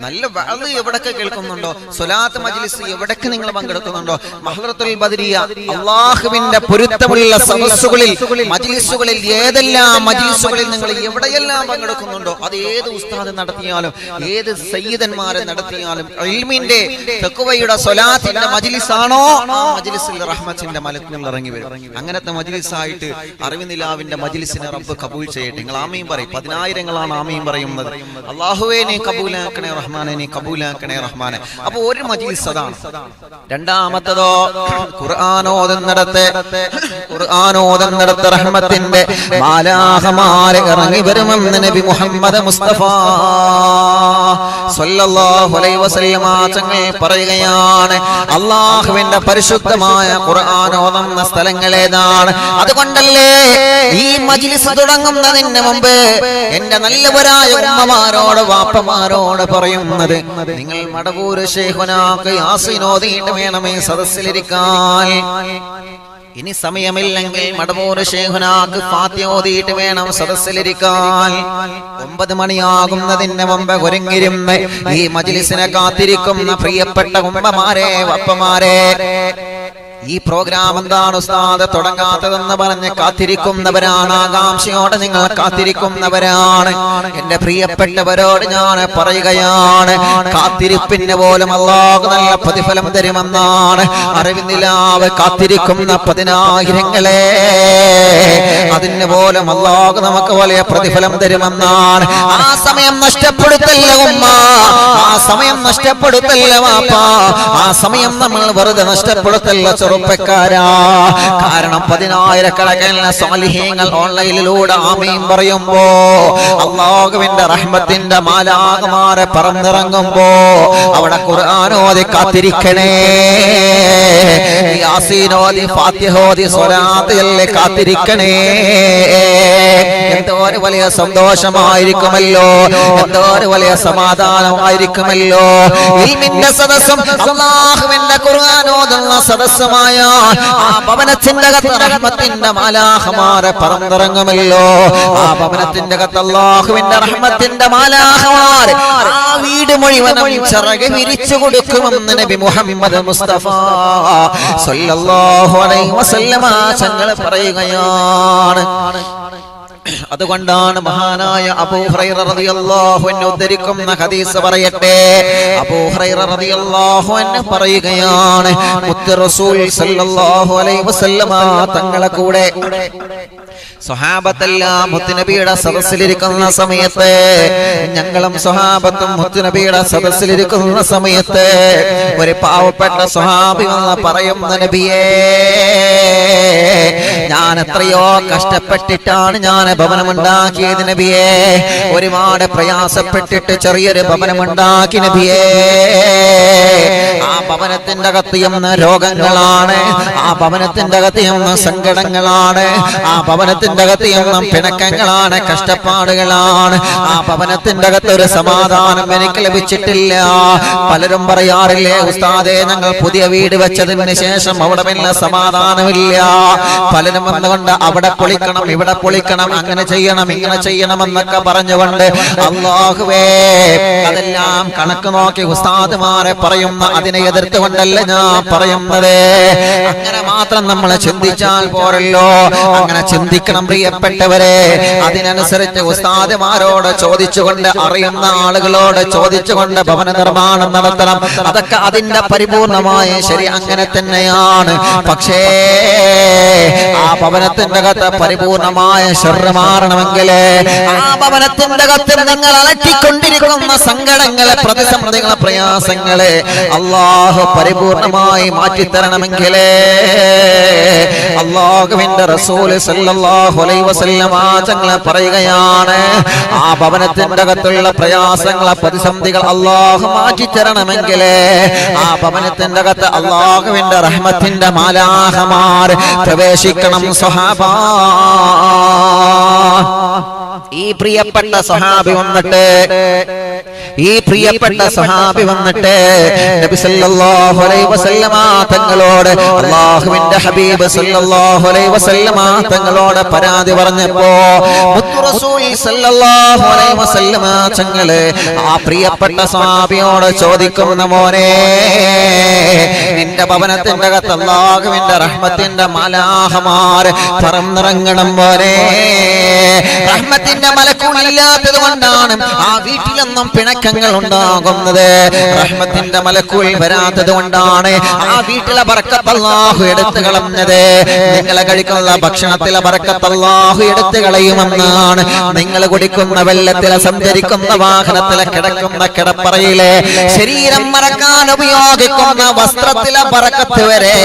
നല്ല വഅദ് എവിടൊക്കെ കേൾക്കുന്നുണ്ടോ, സ്വലാത്ത് മജ്ലിസ് എവിടൊക്കെ നിങ്ങൾ പങ്കെടുക്കുന്നുണ്ടോ, മഹ്റത്തുൽ ബദരിയ അല്ലാഹുവിന്റെ പൊരുത്തമുള്ള സദസ്സുകളിൽ മജ്ലിസുകളിൽ, ഏതെല്ലാം മജ്ലിസുകളിൽ നിങ്ങൾ എവിടെയെല്ലാം പങ്കെടുക്കുന്നുണ്ടോ, അത് ഏത് ഉസ്താദ് നടത്തിയാലും ഏത് സയ്യിദന്മാരെ നടത്തിയാലും ഇൽമിന്റെ തഖ്വയുടെ സ്വലാത്തിന്റെ മജ്ലിസാണോ, ആ മജ്ലിസിൽ റഹ്മത്തിന്റെ മലക്കുകൾ ഇറങ്ങി വരും. അങ്ങനത്തെ മജ്ലിസായിട്ട് അറിവിനിലാവിന്റെ മജ്ലിസിനെ റബ്ബ് കബൂൽ ചെയ്യട്ടെ. നിങ്ങൾ ആമീൻ പറയും. 10,000ങ്ങളാണ് ആമീൻ പറയുന്നത്. അല്ലാഹുവേ നീ കബൂലാക്കണേ റഹ്മാനെ, നീ കബൂലാക്കണേ റഹ്മാനെ. അപ്പൊ ഒരു മജ്ലിസ് അതാണ്. രണ്ടാമത്തതോ ഖുർആൻ ഓതുന്നിടത്ത് റഹ്മത്തിന്റെ മാലാഖമാരെ ഇറങ്ങി വരുമെന്ന് നബി മുഹമ്മദ് മുസ്തഫ സ്വല്ലല്ലാഹു അലൈഹി വസല്ലമ തങ്ങൾ പറയുകയാണ്. അല്ലാഹുവിന്റെ പരിശുദ്ധമായ ഖുർആൻ ഓതുന്ന സ്ഥലങ്ങൾ ഏതാണ്? അതുകൊണ്ടല്ലേ ഈ മജ്ലിസ് തുടങ്ങുന്നതിന് മുമ്പ് എന്റെ നല്ലവരായ ഉമ്മമാരോട് വാപ്പമാരോട് പറയുന്നത്, നിങ്ങൾ മടവൂർ ശൈഖുനാക്ക് യാസീൻ ഓതിയിട്ട് വേണമേ സദസ്സിലിരിക്കാൻ. ഇനി സമയമില്ലെങ്കിൽ മടവൂർ ശൈഖുനാക്ക് ഫാത്തിഹ ഓതിയിട്ട് വേണം സദസ്സിലിരിക്കാൻ. 9 മണിയാകുന്നതിന് മുമ്പ് ഒരുങ്ങിരുന്ന് ഈ മജ്ലിസിനെ കാത്തിരിക്കുന്ന പ്രിയപ്പെട്ട ഉമ്മമാരെ, വപ്പമാരെ, ഈ പ്രോഗ്രാം എന്താണ് ഉസ്താദ് തുടങ്ങാത്തതെന്ന് പറഞ്ഞ് കാത്തിരിക്കുന്നവരാണ്. ആകാംക്ഷയോടെ നിങ്ങൾ കാത്തിരിക്കുന്നവരാണ്. എന്റെ പ്രിയപ്പെട്ടവരോട് ഞാൻ പറയുകയാണ്, കാത്തിരിപ്പിന് പോലും അല്ലാഹു നല്ല പ്രതിഫലം തരുമെന്നാണ്. അറിവിനിലാവ് കാത്തിരിക്കുന്ന 10,000-ങ്ങളെ, അതിന് പോലും അല്ലാഹു നമുക്ക് വലിയ പ്രതിഫലം തരുമെന്നാണ്. ആ സമയം നഷ്ടപ്പെടുത്തല്ല ഉമ്മ, ആ സമയം നഷ്ടപ്പെടുത്തല്ല വാപ്പ, ആ സമയം നമ്മൾ വെറുതെ നഷ്ടപ്പെടുത്തല്ല ചെറുപ്പക്കാരാ. കാരണം 10,000-കണക്കിന് സ്വാലിഹീങ്ങൾ ഓൺലൈനിലൂടെ ആമീൻ പറയുമ്പോ, അല്ലാഹുവിന്റെ റഹ്മത്തിന്റെ മാലാഖമാരെ പറന്നിറങ്ങുമ്പോ അവിടെ ഖുർആൻ ഓതി കാത്തിരിക്കണേ, യാസീൻ ഓതി ഫാത്തിഹ ഓതി സ്വലാത്തിൽ കാത്തിരിക്കണേ. എന്തോ ഒരു വലിയ സന്തോഷമായിരിക്കുമല്ലോ, എന്തോ ഒരു വലിയ സമാധാനമായിരിക്കുമല്ലോ. ഇൽമിന്റെ സദസ്സും അല്ലാഹുവിന്റെ ഖുർആൻ ഓതുന്ന സദസ്സും ആ ഭവനത്തിന്റെ അകത്ത് റഹ്മത്തിന്റെ മാലാഖമാരെ പറന്നിറങ്ങുമല്ലോ. ആ ഭവനത്തിന്റെ അകത്ത് അല്ലാഹുവിന്റെ റഹ്മത്തിന്റെ മാലാഖമാർ ആ വീട് മുഴുവനും ചിറക് വിരിച്ചു കൊടുക്കുമെന്ന് നബി മുഹമ്മദ് മുസ്തഫ സല്ലല്ലാഹു അലൈഹി വസല്ലമ തങ്ങൾ പറയുകയാണ്. അതുകൊണ്ടാണ് മഹാനായ അബൂ ഹുറൈറ റളിയല്ലാഹു അൻഹു ഉദ്ധരിക്കുന്ന ഹദീസ് പറയട്ടെ. അബൂ ഹുറൈറ റളിയല്ലാഹു അൻഹു പറയുകയാണ്, മുത്ത് റസൂൽ സല്ലല്ലാഹു അലൈഹി വസല്ലമ തങ്ങളെ കൂടെ സ്വഹാബത്തെല്ലാം മുത്തുനബിയുടെ സദസ്സിലിരിക്കുന്ന സമയത്ത്, ഞങ്ങളും സ്വഹാബത്തും മുത്തുനബിയുടെ സദസ്സിലിരിക്കുന്ന സമയത്ത് ഒരു പാവപ്പെട്ട സ്വഹാബി വന്ന് പറയുന്ന, നബിയേ, ഞാൻ എത്രയോ കഷ്ടപ്പെട്ടിട്ടാണ് ഞാൻ ഭവനമുണ്ടാക്കിയത് നബിയേ, ഒരുപാട് പ്രയാസപ്പെട്ടിട്ട് ചെറിയൊരു ഭവനമുണ്ടാക്കി നബിയേ. ആ ഭവനത്തിന്റെ അകത്തിയെന്ന രോഗങ്ങളാണ്, ആ ഭവനത്തിന്റെ അകത്തിയെന്ന സങ്കടങ്ങളാണ്, ആ ഭവനത്തിന്റെ അകത്തിയെന്ന പിണക്കങ്ങളാണ്, കഷ്ടപ്പാടുകളാണ്. ആ ഭവനത്തിന്റെ അകത്ത് ഒരു സമാധാനം എനിക്ക് ലഭിച്ചിട്ടില്ല. പലരും പറയാറില്ലേ, ഉസ്താദേ, ഞങ്ങൾ പുതിയ വീട് വെച്ചതിന് ശേഷം അവിടെ വല്ല സമാധാനമില്ല. പലരും വന്നുകൊണ്ട് അവിടെ പൊളിക്കണം, ഇവിടെ പൊളിക്കണം, അങ്ങനെ ചെയ്യണം, ഇങ്ങനെ ചെയ്യണമെന്നൊക്കെ പറഞ്ഞുകൊണ്ട്, അല്ലാഹുവേ, അതെല്ലാം കണക്ക് നോക്കി ഉസ്താദുമാരെ പറയുന്ന അതിനെ എതിർത്തുകൊണ്ടല്ല ഞാൻ പറയുന്നത്. അങ്ങനെ മാത്രം നമ്മൾ ചിന്തിച്ചാൽ പോരല്ലോ, അങ്ങനെ ചിന്തിക്കണം പ്രിയപ്പെട്ടവരെ. അതിനനുസരിച്ച് ഉസ്താദുമാരോട് ചോദിച്ചുകൊണ്ട്, അറിയുന്ന ആളുകളോട് ചോദിച്ചുകൊണ്ട് ഭവന നിർമ്മാണം നടത്തണം. അതൊക്കെ അതിന്റെ പരിപൂർണമായ ശരി, അങ്ങനെ തന്നെയാണ്. പക്ഷേ ആ ഭവനത്തിന്റെ അകത്ത് പരിപൂർണമായ ശർറ് മാറണമെങ്കിൽ, ആ ഭവനത്തിന്റെ അകത്ത് നിങ്ങൾ അലട്ടിക്കൊണ്ടിരിക്കുന്ന സങ്കടങ്ങളെ, പ്രതിസന്ധികളെ, പ്രയാസങ്ങളെ അല്ലാഹു പരിപൂർണമായി മാറ്റിത്തരണമെങ്കിൽ, അല്ലാഹുവിന്റെ റസൂൽ സല്ലല്ലാഹു അലൈഹി വസല്ലമ തങ്ങൾ പറയുകയാണ്, ആ ഭവനത്തിന്റെ അകത്തുള്ള പ്രയാസങ്ങളെ, പ്രതിസന്ധികൾ അല്ലാഹു മാറ്റിത്തരണമെങ്കിൽ, ആ ഭവനത്തിന്റെ അകത്ത് അല്ലാഹുവിന്റെ റഹ്മത്തിന്റെ മാലാഖമാർ പ്രവേശിക്കണം. സ്വഹാബാ, ഈ പ്രിയപ്പെട്ട സ്വഹാബി വന്നിട്ട്, ഈ പ്രിയപ്പെട്ട സ്വഹാബി വന്നിട്ട് നബി സല്ലല്ലാഹു അലൈഹി വസല്ലമ തങ്ങളോട്, അല്ലാഹുവിന്റെ ഹബീബ് സല്ലല്ലാഹു അലൈഹി വസല്ലമ തങ്ങളോട് പരാതി പറഞ്ഞപ്പോ, മുത്ത് റസൂൽ സല്ലല്ലാഹു അലൈഹി വസല്ലമ തങ്ങൾ ആ പ്രിയപ്പെട്ട സ്വഹാബിയോട് ചോദിക്കുന്ന, മോനെ, നിന്റെ ഭവനത്തിന്റെ അകത്ത് അല്ലാഹുവിന്റെ റഹ്മത്തിന്റെ മാലാഖമാർ പറന്നിറങ്ങണം മോനെ. റഹ്മത്തിന്റെ മലക്കുകളില്ലാത്തത് കൊണ്ടാണ് ആ വീട്ടിലൊന്നും പിണക്കങ്ങൾ ഉണ്ടാകുന്നത്. റഹ്മത്തിന്റെ മലക്കുകൾ വരാത്തത് കൊണ്ടാണ് ആ വീട്ടിലെ ബർക്കത്ത് അല്ലാഹു എടുത്തു കളഞ്ഞത്. നിങ്ങളെ കഴിക്കുന്ന ഭക്ഷണത്തിലെ ബർക്കത്ത് അല്ലാഹു എടുത്തു കളയുമെന്നാണ്. നിങ്ങൾ കുടിക്കുന്ന വെള്ളത്തിലെ, സഞ്ചരിക്കുന്ന വാഹനത്തിലെ, കിടക്കുന്ന കിടപ്പറയിലെ, ശരീരം മറക്കാൻ ഉപയോഗിക്കുന്ന വസ്ത്രത്തിലെ ബർക്കത്ത് വരെ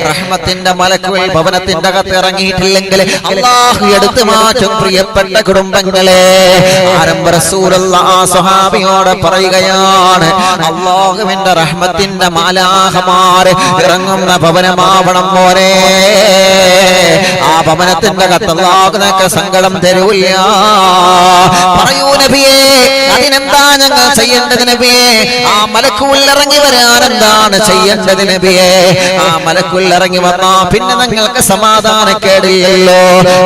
റഹ്മത്തിന്റെ മലക്കുകൾ ഭവനത്തിന്റെ അകത്ത് ഇറങ്ങിയിട്ടില്ലെങ്കിൽ അല്ലാഹു എടുത്തു മാറ്റും. പ്രിയപ്പെട്ട കുടുംബങ്ങളെ, ആരംഭ റസൂലുള്ളാഹി സ്വഹാബിയോട് പറയുകയാണ്, അല്ലാഹുവിന്റെ റഹ്മത്തിന്റെ മാലാഖമാർ ഇറങ്ങുന്ന ഭവനമാവണം മോനെ. ആ ഭവനത്തിന്റെ അകത്ത് അല്ലാഹു നിനക്ക് സങ്കടം തരൂല്ല. പറയൂ നബിയേ, അതിനെന്താ ഞങ്ങൾ ചെയ്യേണ്ടത് നബിയേ? ആ മലക്കുൽ ഇറങ്ങി വരാൻ എന്താണ് ചെയ്യേണ്ടത് നബിയേ? ആ മലക്കുൽ ഇറങ്ങി വന്നാ പിന്നെ ഞങ്ങൾക്ക് സമാധാനക്കേടില്ലല്ലോ.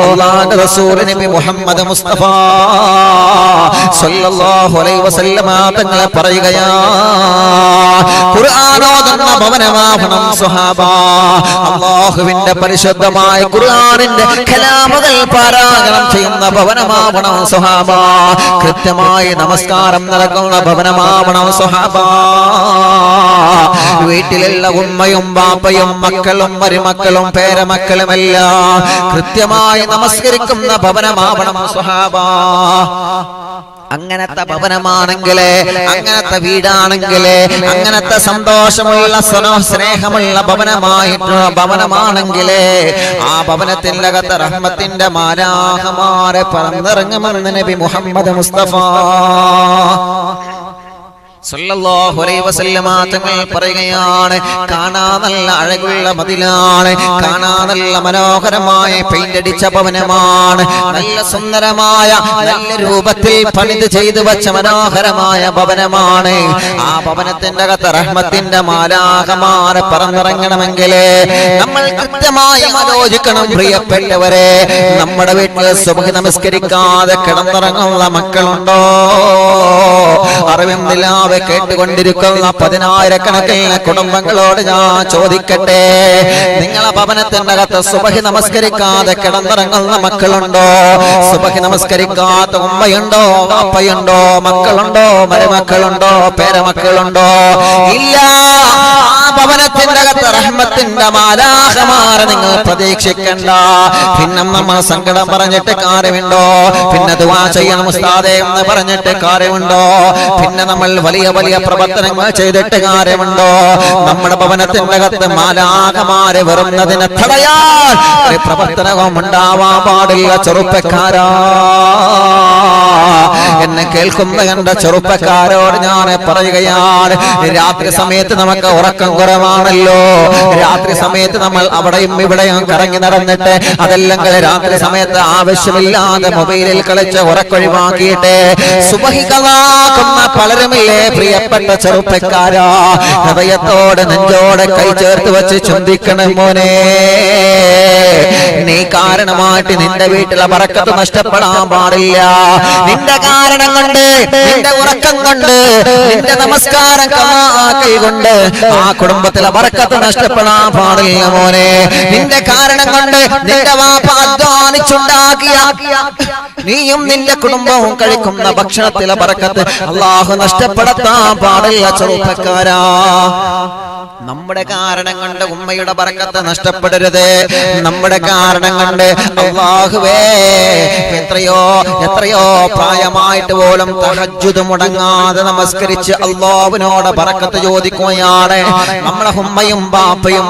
അല്ലാഹുവിന്റെ റസൂൽ നബി മുഹമ്മദ് മുസ്തഫ സല്ലല്ലാഹു അലൈഹി വസല്ലമ തങ്ങൾ പറയുകയാ, ഖുർആൻ ഓതുന്ന ഭവനമാവണം സ്വഹാബ. അല്ലാഹുവിന്റെ പരിശുദ്ധമായ ഖുർആനിന്റെ കലാമുകൾ പാരായണം ചെയ്യുന്ന ഭവനമാവണം സ്വഹാബ. കൃത്യമായി നമസ്കാരം നടക്കുന്ന ഭവനമാവണം സ്വഹാബ. വീട്ടിലുള്ള ഉമ്മയും ബാപ്പയും മക്കളും മരുമക്കളും പേരമക്കളുമെല്ലാം കൃത്യമായി നമസ്കരിക്കുന്ന ഭവനമാവണം സ്വഹാബ. അങ്ങനത്തെ ഭവനമാണെങ്കിലേ, അങ്ങനത്തെ വീടാണെങ്കിലേ, അങ്ങനത്തെ സന്തോഷമുള്ള സ്നേഹമുള്ള ഭവനമാണെങ്കിലേ ആ ഭവനത്തിന്റെ അകത്ത് റഹ്മത്തിന്റെ മാലാഖമാരെ പറന്നിറങ്ങുമെന്ന് നബി മുഹമ്മദ് മുസ്തഫ സല്ലല്ലാഹു അലൈഹി വസല്ലമ തങ്ങൾ പറയുകയാണ്, കാണാൻ നല്ല അഴകുള്ള മതിലാണ്, കാണാൻ നല്ല മനോഹരമായ പെയിന്റ് അടിച്ച ഭവനമാണ്, നല്ല സുന്ദരമായ നല്ല രൂപത്തിൽ പണിത് ചെയ്തു വെച്ച മനോഹരമായ ഭവനമാണ്. ആ ഭവനത്തിന്റെ അകത്ത് റഹ്മത്തിന്റെ മാലാഖമാരെ പറന്നിറങ്ങണമെങ്കിൽ നമ്മൾ കൃത്യമായി ആലോചിക്കണം പ്രിയപ്പെട്ടവരെ. നമ്മുടെ വീട്ടിൽ സുബ്ഹ് നമസ്കരിക്കാതെ കിടന്നിറങ്ങുന്ന മക്കളുണ്ടോ? അറിവിന്ദില്ല കേട്ടുകൊണ്ടിരിക്കുന്ന 10,000-കണക്കിന് കുടുംബങ്ങളോട് ഞാൻ ചോദിക്കട്ടെ, നിങ്ങളെ ഭവനത്തിന്റെ അകത്ത് സുബ്ഹ് നമസ്കരിക്കാതെ കിടന്നിറങ്ങുന്ന മക്കളുണ്ടോ? സുബ്ഹ് നമസ്കരിക്കാത്ത ഉമ്മയുണ്ടോ, വാപ്പയുണ്ടോ, മക്കളുണ്ടോ, മരുമക്കളുണ്ടോ, പേരമക്കളുണ്ടോ? ഇല്ല. ആ ഭവനത്തിന്റെ അകത്ത് റഹ്മത്തിന്റെ മാലാഖമാരെ നിങ്ങൾ പ്രതീക്ഷിക്കണ്ട. പിന്നെ നമ്മൾ സങ്കടം പറഞ്ഞിട്ട് കാര്യമുണ്ടോ? പിന്നെ ദുആ ചെയ്യണം ഉസ്താദേ എന്ന് പറഞ്ഞിട്ട് കാര്യമുണ്ടോ? പിന്നെ നമ്മൾ വലിയ വലിയ പ്രവർത്തനങ്ങൾ ചെയ്തിട്ട് കാര്യമുണ്ടോ? നമ്മുടെ ഭവനത്തിന്റെ അകത്ത് മാലാഖമാരെ വരുന്നതിനെ തടയാൻ ഒരു പ്രവർത്തനവും ഉണ്ടാവാൻ പാടില്ല. ചെറുപ്പക്കാരാ, എന്നെ കേൾക്കുന്ന എന്റെ ചെറുപ്പക്കാരോട് ഞാൻ പറയുകയാണ്, രാത്രി സമയത്ത് നമുക്ക് ഉറക്കം കുറവാണല്ലോ. രാത്രി സമയത്ത് നമ്മൾ അവിടെയും ഇവിടെയും കറങ്ങി നടന്നിട്ട് അതല്ലെങ്കിൽ രാത്രി സമയത്ത് ആവശ്യമില്ലാതെ മൊബൈലിൽ കളിച്ച് ഉറക്കൊഴിവാക്കിയിട്ട് സുബ്ഹി കളാക്കുന്ന പലരുമില്ലേ പ്രിയപ്പെട്ട ചെറുപ്പക്കാരാ? ഹൃദയത്തോട് നെഞ്ചോടെ കൈ ചേർത്ത് വെച്ച് ചിന്തിക്കണം മോനെ, നീ കാരണമായിട്ട് നിന്റെ വീട്ടിലെ ബറക്കത്ത് നഷ്ടപ്പെടാൻ പാടില്ല. നിന്റെ കാരണം കൊണ്ട്, നിന്റെ ഉറക്കം കൊണ്ട്, നിന്റെ നമസ്കാരം കൊണ്ട് ആ കുടുംബത്തിലെ ബറക്കത്ത് നഷ്ടപ്പെടാൻ പാടില്ല മോനെ. നിന്റെ കാരണം കൊണ്ട് നിന്റെ വാപ്പ അധ്വാനിച്ചുണ്ടാക്കിയ നീയും നിന്റെ കുടുംബവും കഴിക്കുന്ന ഭക്ഷണത്തിലെ ബറക്കത്ത് അല്ലാഹു നഷ്ടപ്പെടുത്താൻ പാടില്ല ചെറുപ്പക്കാരാ. നമ്മുടെ കാരണം കൊണ്ട് ഉമ്മയുടെ ബറക്കത്ത് നഷ്ടപ്പെടരുത്. നമ്മുടെ കാരണം കൊണ്ട് അല്ലാഹുവേ എത്രയോ എത്രയോ പ്രായമായിട്ട് പോലും തഹജ്ജുദ് മുടങ്ങാതെ നമസ്കരിച്ച് അല്ലാഹുവിനോട് ബറക്കത്ത് ചോദിക്കുകയാണ് നമ്മളെ ഉമ്മയും ബാപ്പയും.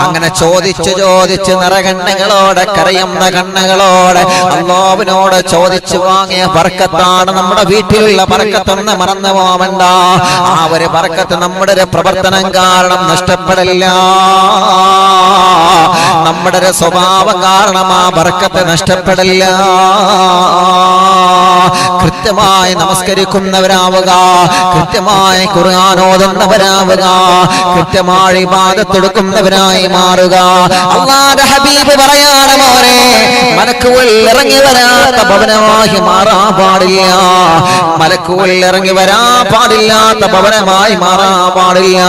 അങ്ങനെ ചോദിച്ച് ചോദിച്ച് നിറകണ്ണുകളോടെ കരയുന്ന കണ്ണുകളോടെ അല്ലാഹുവിനോട് ചോദിച്ചു വാങ്ങിയ ബറക്കത്താണ് നമ്മുടെ വീട്ടിലുള്ള ബറക്കത്തെന്ന് മറന്നു പോവണ്ട. ആ ഒരു ബറക്കത്ത് നമ്മുടെ പ്രവർത്തനം കാരണം നഷ്ടപ്പെടില്ല. നമ്മുടെ ഒരു സ്വഭാവം കാരണം ആ ബറക്കത്ത് നഷ്ടപ്പെടില്ല. കൃത്യമായി നമസ്കരിക്കുന്നവരാവുക, കൃത്യമായി ഖുർആൻ ഓതുന്നവരാവുക, കൃത്യമായി ഇബാദത്ത് എടുക്കുന്നവരായി മാറുക. അല്ലാഹുവിന്റെ ഹബീബ് പറയാണ് മോനെ, മലക്കുകൾ ഇറങ്ങി വരാത്ത ഭവനമായി മാറാൻ പാടില്ല. മലക്കുകൾ ഇറങ്ങി വരാൻ പാടില്ലാത്ത ഭവനമായി മാറാൻ പാടില്ല.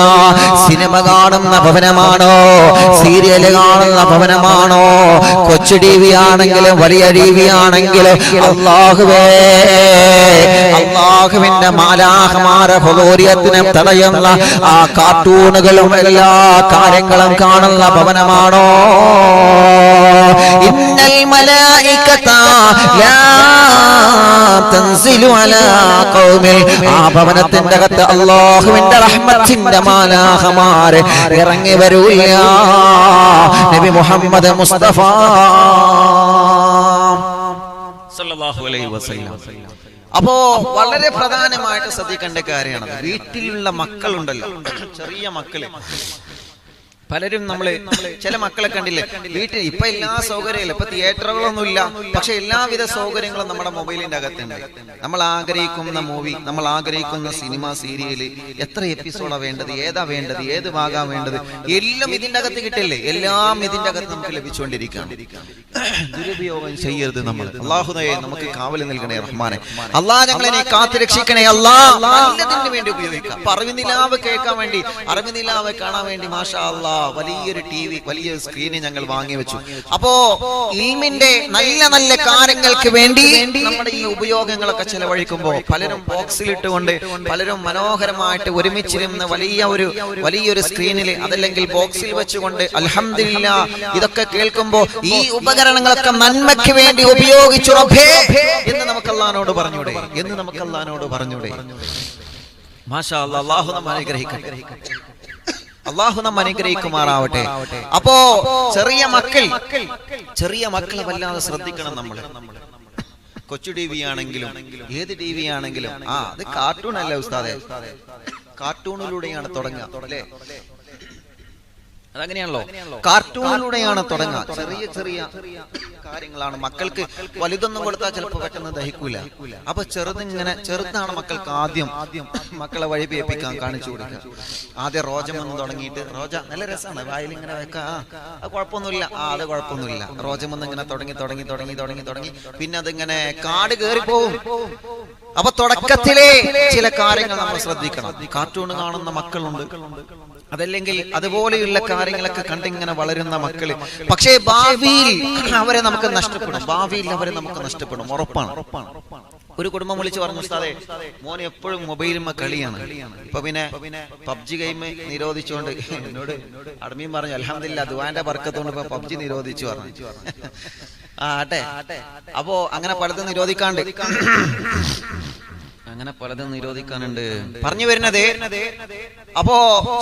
സിനിമ കാണുന്ന ഭവനമാണോ, സീരിയല് കാണുന്ന ഭവനമാണോ, കൊച്ചു TV ആണെങ്കിലും വലിയ TV ആണെങ്കിലും അല്ലാഹുവേ, അല്ലാഹുവിന്റെ മാലാഖമാരെ ഹുദൂരിയത്തിനെ തടയുന്ന ആ കാർട്ടൂണുകളും എല്ലാ കാര്യങ്ങളും കാണുന്ന ഭവനമാണോ? ഇന്നൽ മലായികത ലാ തൻസിലു അലാ ഖൗമിൽ, ആ ഭവനത്തിന്റെ അകത്ത് അല്ലാഹുവിന്റെ റഹ്മത്തിന്റെ മാലാഖമാരെ ഇറങ്ങി വരൂല്ല. നബി മുഹമ്മദ് മുസ്തഫ സല്ലല്ലാഹു അലൈഹി വസല്ലം. അപ്പോ വളരെ പ്രധാനമായിട്ട് ശ്രദ്ധിക്കേണ്ട കാര്യമാണ്, വീട്ടിലുള്ള മക്കളുണ്ടല്ലോ, ചെറിയ മക്കള് പലരും ചില മക്കളെ കണ്ടില്ലേ, വീട്ടിൽ ഇപ്പൊ എല്ലാ സൗകര്യങ്ങളും, ഇപ്പൊ തിയേറ്ററുകളൊന്നും ഇല്ല, പക്ഷെ എല്ലാവിധ സൗകര്യങ്ങളും നമ്മുടെ മൊബൈലിന്റെ അകത്തുണ്ട്. നമ്മൾ ആഗ്രഹിക്കുന്ന മൂവി, നമ്മൾ ആഗ്രഹിക്കുന്ന സിനിമ, സീരിയല്, എത്ര എപ്പിസോഡാ വേണ്ടത്, ഏതാ വേണ്ടത്, ഏത് ഭാഗാ വേണ്ടത്, എല്ലാം ഇതിന്റെ അകത്ത് കിട്ടില്ലേ. എല്ലാം ഇതിന്റെ അകത്ത് നമുക്ക് ലഭിച്ചുകൊണ്ടിരിക്കുകയാണ്. ദുരുപയോഗം ചെയ്യരുത് നമ്മൾ. അല്ലാഹുവേ നമുക്ക് കാവൽ നൽകണേ റഹ്മാനെ. അല്ലാഹ് ഞങ്ങളെ കാത്തു രക്ഷിക്കണേ. അല്ലാഹ് നല്ലതിന് വേണ്ടി ഉപയോഗിക്കാം. അറിവിനിലാവ് കേൾക്കാൻ വേണ്ടി, അറിവിനിലാവ് കാണാൻ വേണ്ടി മാഷാ അല്ലാഹ് വലിയൊരു TV, വലിയ സ്ക്രീന് ഞങ്ങൾ വാങ്ങി വെച്ചു. അപ്പോ ഇൽമിന്റെ നല്ല നല്ല കാര്യങ്ങൾക്ക് വേണ്ടി നമ്മുടെ ഈ ഉപയോഗങ്ങളൊക്കെ ചെലവഴിക്കുമ്പോൾ പലരും ബോക്സിലിട്ടുകൊണ്ട്, പലരും മനോഹരമായിട്ട് ഒരുമിച്ചിരുന്ന് വലിയൊരു സ്ക്രീനിൽ, അതല്ലെങ്കിൽ ബോക്സിൽ വെച്ചുകൊണ്ട് അൽഹംദുലില്ലാഹ് ഇതൊക്കെ കേൾക്കുമ്പോൾ ഈ ഉപകരണങ്ങളൊക്കെ നന്മയ്ക്ക് വേണ്ടി ഉപയോഗിച്ചു റബ്ബേ എന്ന് നമുക്ക് അല്ലാഹുവോട് പറഞ്ഞൂടെ? മാഷാ അല്ലാഹ്. അല്ലാഹു നമ്മെ അനുഗ്രഹിക്കട്ടെ. അല്ലാഹു നമ്മെ അനുഗ്രഹിക്കുമാറാവട്ടെ. അപ്പോ ചെറിയ മക്കളെ വല്ലാതെ ശ്രദ്ധിക്കണം നമ്മൾ. കൊച്ചു TV ആണെങ്കിലും ഏത് TV ആണെങ്കിലും അത് കാർട്ടൂൺ അല്ല ഉസ്താദേ, കാർട്ടൂണിലൂടെയാണ് തുടങ്ങുക അല്ലേ? അതങ്ങനെയാണല്ലോ, കാർട്ടൂണിലൂടെയാണ് തുടങ്ങുക. ചെറിയ കാര്യങ്ങളാണ് മക്കൾക്ക്. വലുതൊന്നും കൊടുത്താൽ ചിലപ്പോൾ പെട്ടെന്ന് ദഹിക്കൂല. അപ്പൊ ചെറുതാണ് മക്കൾക്ക് ആദ്യം മക്കളെ വഴിപിയപ്പിക്കാൻ കാണിച്ചു കൊടുക്കുക. ആദ്യം റോജമെന്ന് തുടങ്ങിയിട്ട്, റോജ നല്ല രസമാണ്, വായിൽ ഇങ്ങനെ വെക്കാ, കുഴപ്പമൊന്നുമില്ല, അത് കുഴപ്പമൊന്നുമില്ല. റോജമെന്ന് ഇങ്ങനെ തുടങ്ങി പിന്നെ അതിങ്ങനെ കാട് കയറിപ്പോവും. അപ്പൊ തുടക്കത്തിലെ ചില കാര്യങ്ങൾ നമ്മൾ ശ്രദ്ധിക്കണം. കാർട്ടൂൺ കാണുന്ന മക്കളുണ്ട്, അതല്ലെങ്കിൽ അതുപോലെയുള്ള കാര്യങ്ങളൊക്കെ കണ്ടിങ്ങനെ വളരുന്ന മക്കള്. പക്ഷേ ഭാവിയിൽ അവരെ നമുക്ക് നഷ്ടപ്പെടും, ഉറപ്പാണ്. ഒരു കുടുംബം വിളിച്ച് പറഞ്ഞു, ഉസ്താദേ മോൻ എപ്പോഴും മൊബൈലുമ്മ കളിയാണ്, ഇപ്പൊ പിന്നെ PUBG ഗെയിം നിരോധിച്ചുകൊണ്ട് എന്നോട് അഡ്മിൻ പറഞ്ഞു, അൽഹംദുലില്ലാഹ് ദുആന്റെ ബർക്കത്തുകൊണ്ട് ഇപ്പൊ PUBG നിരോധിച്ചു പറഞ്ഞു. ആട്ടെ. അപ്പോ അങ്ങനെ പലതും നിരോധിക്കാനുണ്ട് പറഞ്ഞു വരുന്നത്. അപ്പോ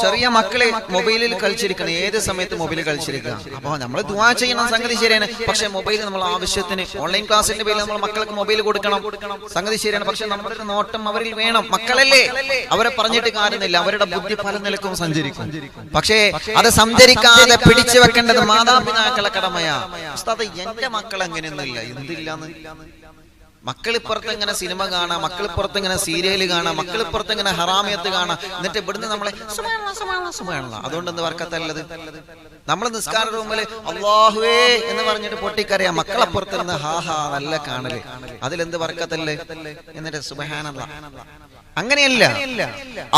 ചെറിയ മക്കളെ മൊബൈലിൽ കളിച്ചിരിക്കണം, ഏത് സമയത്ത് മൊബൈലിൽ കളിച്ചിരിക്കുക. അപ്പൊ നമ്മൾ ദുആ ചെയ്യണം, സംഗതി ശരിയാണ്. പക്ഷെ മൊബൈൽ നമ്മൾ ആവശ്യത്തിന്, ഓൺലൈൻ ക്ലാസിന്റെ പേരിൽ നമ്മൾ മക്കൾക്ക് മൊബൈൽ കൊടുക്കണം, സംഗതി ശരിയാണ്. പക്ഷെ നമ്മുടെ നോട്ടം അവരിൽ വേണം. മക്കളല്ലേ, അവരെ പറഞ്ഞിട്ട് കാര്യമില്ല, അവരുടെ ബുദ്ധി പല നിലക്കും സഞ്ചരിക്കും. പക്ഷേ അത് സഞ്ചരിക്കാതെ പിടിച്ചു വെക്കേണ്ടത് മാതാപിതാക്കളെ കടമയാ. ഉസ്താദ് എന്റെ മക്കൾ അങ്ങനെയൊന്നുമില്ല, എന്തില്ലാന്ന്. മക്കളിപ്പുറത്ത് ഇങ്ങനെ സിനിമ കാണാം, മക്കളിപ്പുറത്ത് ഇങ്ങനെ സീരിയല് കാണാം, മക്കളിപ്പുറത്ത് ഇങ്ങനെ ഹറാമിയത്ത് കാണാം, എന്നിട്ട് ഇവിടുന്ന് നമ്മളെ സുബ്ഹാനല്ലാഹ്. അതുകൊണ്ട് എന്ത് വർക്കത്തല്ലത്? നമ്മൾ നിസ്കാര റൂമില് അല്ലാഹുവേ എന്ന് പറഞ്ഞിട്ട് പൊട്ടിക്കറിയാം, മക്കളപ്പുറത്ത് നിന്ന് ഹാഹാ നല്ല കാണല്, അതിലെന്ത് വർക്കത്തല്ലേ? എന്നിട്ട് സുബ്ഹാനല്ലാഹ്. അങ്ങനെയല്ല.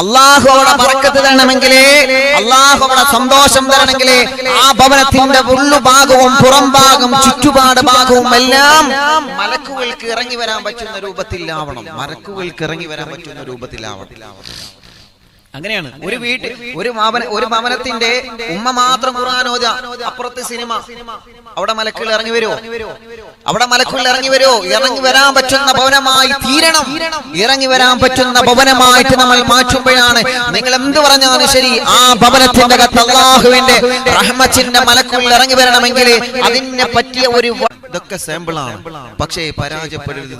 അല്ലാഹുവോടെ ബർക്കത്ത് തരണമെങ്കിലേ, അല്ലാഹുവോടെ സന്തോഷം തരണമെങ്കിലേ ആ ഭവനത്തിന്റെ ഉള്ളുഭാഗവും പുറം ഭാഗവും ചുറ്റുപാട് ഭാഗവും എല്ലാം മലക്കുകൾക്ക് ഇറങ്ങി വരാൻ പറ്റുന്ന രൂപത്തിലാവണം. അങ്ങനെയാണ്. ഒരു ഭവനത്തിന്റെ ഉമ്മ മാത്രം ഖുർആൻ ഓതുക, അപ്പുറത്ത് സിനിമ, അവിടെ മലക്കുകൾ ഇറങ്ങി വരുമോ? ഇറങ്ങി വരാൻ പറ്റുന്ന ഭവനമായി തീരണം. ഇറങ്ങി വരാൻ പറ്റുന്ന ഭവനമായിട്ട് നമ്മൾ മാറ്റുമ്പോഴാണ് നിങ്ങൾ എന്ത് പറഞ്ഞാലും ശരി, ആ ഭവനത്തിന്റെ അകത്ത് അല്ലാഹുവിന്റെ റഹ്മത്തിന്റെ മലക്കുകൾ ഇറങ്ങി വരണമെങ്കിൽ അതിനെ പറ്റിയ ഒരു ഇതൊക്കെ സാമ്പിളാണ്. പക്ഷേ പരാജയപ്പെടരുത്,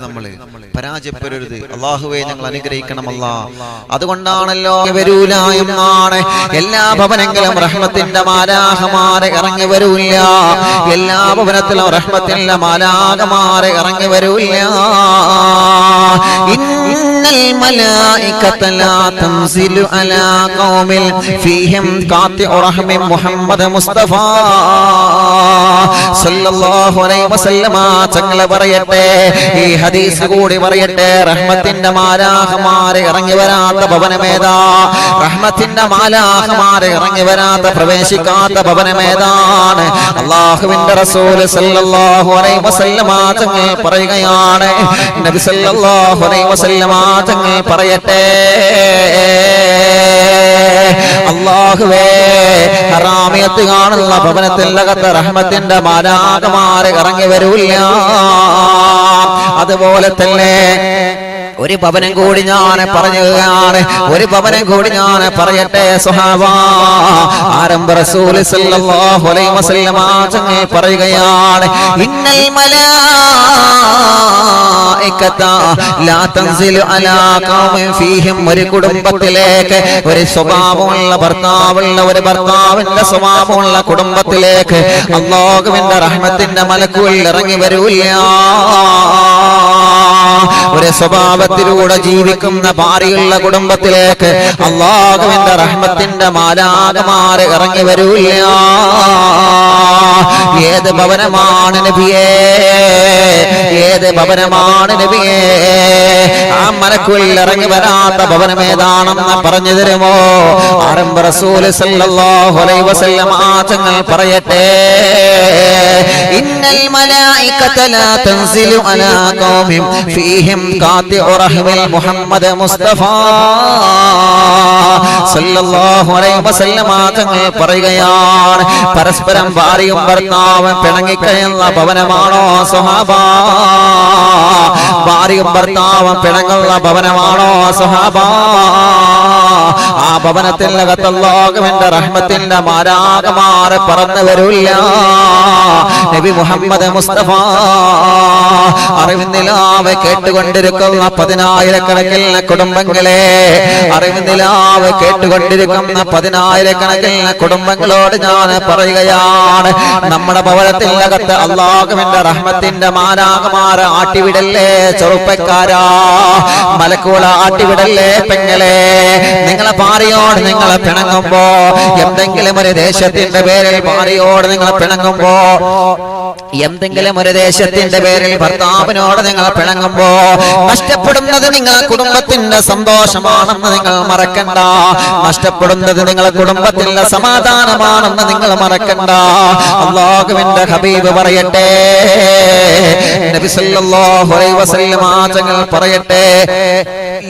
അല്ലാഹുവേ ഞങ്ങൾ അനുഗ്രഹിക്കണം അല്ലാഹ്. അതുകൊണ്ടാണല്ലോ വരൂലായുമാണ് എല്ലാ ഭവനങ്ങളും റഹ്മത്തിന്റെ മാലാഖമാരെ ഇറങ്ങി വരൂല്ല. എല്ലാ ഭവനത്തിലും റഹ്മത്തിന്റെ മാലാഖമാരെ ഇറങ്ങി വരൂല്ല. ഇന്നൽ മലായികത ലാ തൻസിലു അലാ ഖൗമിൽ ഫീഹിം ഖാതിഉ റഹ്മിൻ മുഹമ്മദ് മുസ്തഫ സല്ലല്ലാഹു അലൈഹി വസല്ലമ തങ്ങൾ പറയട്ടെ, ഈ ഹദീസ് കൂടി പറയട്ടെ, റഹ്മത്തിന്റെ മാലാഖമാരെ ഇറങ്ങി വരാത്ത ഭവനമേതാ? റഹ്മത്തിന്റെ മാലാഖമാരെ ഇറങ്ങി വരാത്ത, പ്രവേശിക്കാത്ത ഭവനമേതാണ്? അല്ലാഹുവിന്റെ റസൂൽ സല്ലല്ലാഹു അലൈഹി വസല്ലമ തങ്ങൾ പറയുകയാണ്, നബി സല്ലല്ലാഹു അലൈഹി വസല്ലമ തങ്ങൾ പറയട്ടെ, അല്ലാഹുവേ ഹറാമിയത്ത് കാണുന്ന ഭവനത്തിലകത്ത് റഹ്മത്തിന്റെ മാലാഖമാരെ ഇറങ്ങി വരൂല്ല. അതുപോലെ തന്നെ ഒരു ഭവനം കൂടി ഞാൻ പറയുകയാണ്, ഒരു ഭവനം കൂടി ഞാൻ പറയട്ടെ സ്വഹാബാ. ആരംഭ റസൂൽ സല്ലല്ലാഹു അലൈഹി വസല്ലം തങ്ങൾ പറയുകയാണ്, ഇന്നൽ മലായികത ലാ തൻസിലു അലാ ഖൗമിൻ ഫീഹിം. ഒരു കുടുംബത്തിലേക്ക്, ഒരു സ്വഭാവമുള്ള ഭർത്താവുള്ള, ഒരു ഭർത്താവിന്റെ സ്വഭാവമുള്ള കുടുംബത്തിലേക്ക് അല്ലാഹുവിന്റെ റഹ്മത്തിന്റെ മലക്കുകൾ ഇറങ്ങി വരൂല്ല. ഒരു സ്വഭാവത്തിലൂടെ ജീവിക്കുന്ന ഭാര്യയുള്ള കുടുംബത്തിലേക്ക് അല്ലാഹുവിന്റെ റഹ്മത്തിന്റെ മാലാഖമാർ ഇറങ്ങി വരൂല്ല. ഏത് ഭവനമാണ് നബിയേ, ഏത് ഭവനമാണ് നബിയേ? ആ മലക്കുകൾ ഇറങ്ങി വരാത്ത ഭവനം ഏതാണെന്ന് പറഞ്ഞു തരുമോ? ആരംഭ റസൂൽ സല്ലല്ലാഹു അലൈഹി വസല്ലം തങ്ങൾ പറയട്ടെ, ഇന്നൽ മലായികത ലാ തൻസിലു അലാ ഖൗമിൻ ഫീഹിം ഖാതിഉ റഹ്മിൽ മുഹമ്മദ് മുസ്തഫ സല്ലല്ലാഹു അലൈഹി വസല്ലം തങ്ങൾ പറയുകയാണ്, പരസ്പരം ഭാര്യയും ഭർത്താവും പിണങ്ങിക്കഴിയുന്ന ഭവനമാണോ സ്വഹാബാ? ഭാര്യയും ഭർത്താവും പിണങ്ങുന്ന ഭവനമാണോ സ്വഹാബാ? ആ ഭവനത്തിനകത്ത് അല്ലാഹുവിന്റെ റഹ്മത്തിന്റെ മാലാഖമാർ പറന്നു വരില്ല. നബി മുഹമ്മദ് മുസ്തഫ അറിവിന്ദിലാവ് കേട്ടുകൊണ്ടിരിക്കുന്ന പതിനായിരക്കണക്കിന് കുടുംബങ്ങളെ, അറിവിന്ദിലാവ് കേട്ടുകൊണ്ടിരിക്കുന്ന പതിനായിരക്കണക്കിന് കുടുംബങ്ങളോട് ഞാൻ പറയുകയാണ്, നമ്മുടെ ഭവനത്തിനകത്ത് അല്ലാഹുവിന്റെ റഹ്മത്തിന്റെ മാലാഖമാർ ആട്ടിവിടല്ലേ ചെറുപ്പക്കാരാ, മലക്കുകൾ ആട്ടിവിടല്ലേ പെങ്ങളെ. നിങ്ങളെ ഭാര്യയോട് നിങ്ങൾ പിണങ്ങുമ്പോ, എന്തെങ്കിലും ഒരു ദേശത്തിന്റെ പേരിൽ ഭാര്യയോട് നിങ്ങൾ പിണങ്ങുമ്പോ, എന്തെങ്കിലും ഒരു ദേശത്തിന്റെ പേരിൽ ഭർത്താവിനോട് നിങ്ങൾ പിണങ്ങുമ്പോ, നഷ്ടപ്പെടുന്നത് നിങ്ങൾ കുടുംബത്തിന്റെ സന്തോഷമാണെന്ന് നിങ്ങൾ മറക്കണ്ട, നഷ്ടപ്പെടുന്നത് നിങ്ങളെ കുടുംബത്തിന്റെ സമാധാനമാണെന്ന് നിങ്ങൾ മറക്കണ്ട. അല്ലാഹുവിന്റെ ഹബീബ് പറയട്ടെ, നബി സല്ലല്ലാഹു അലൈഹി വസല്ലം തങ്ങൾ പറയട്ടെ,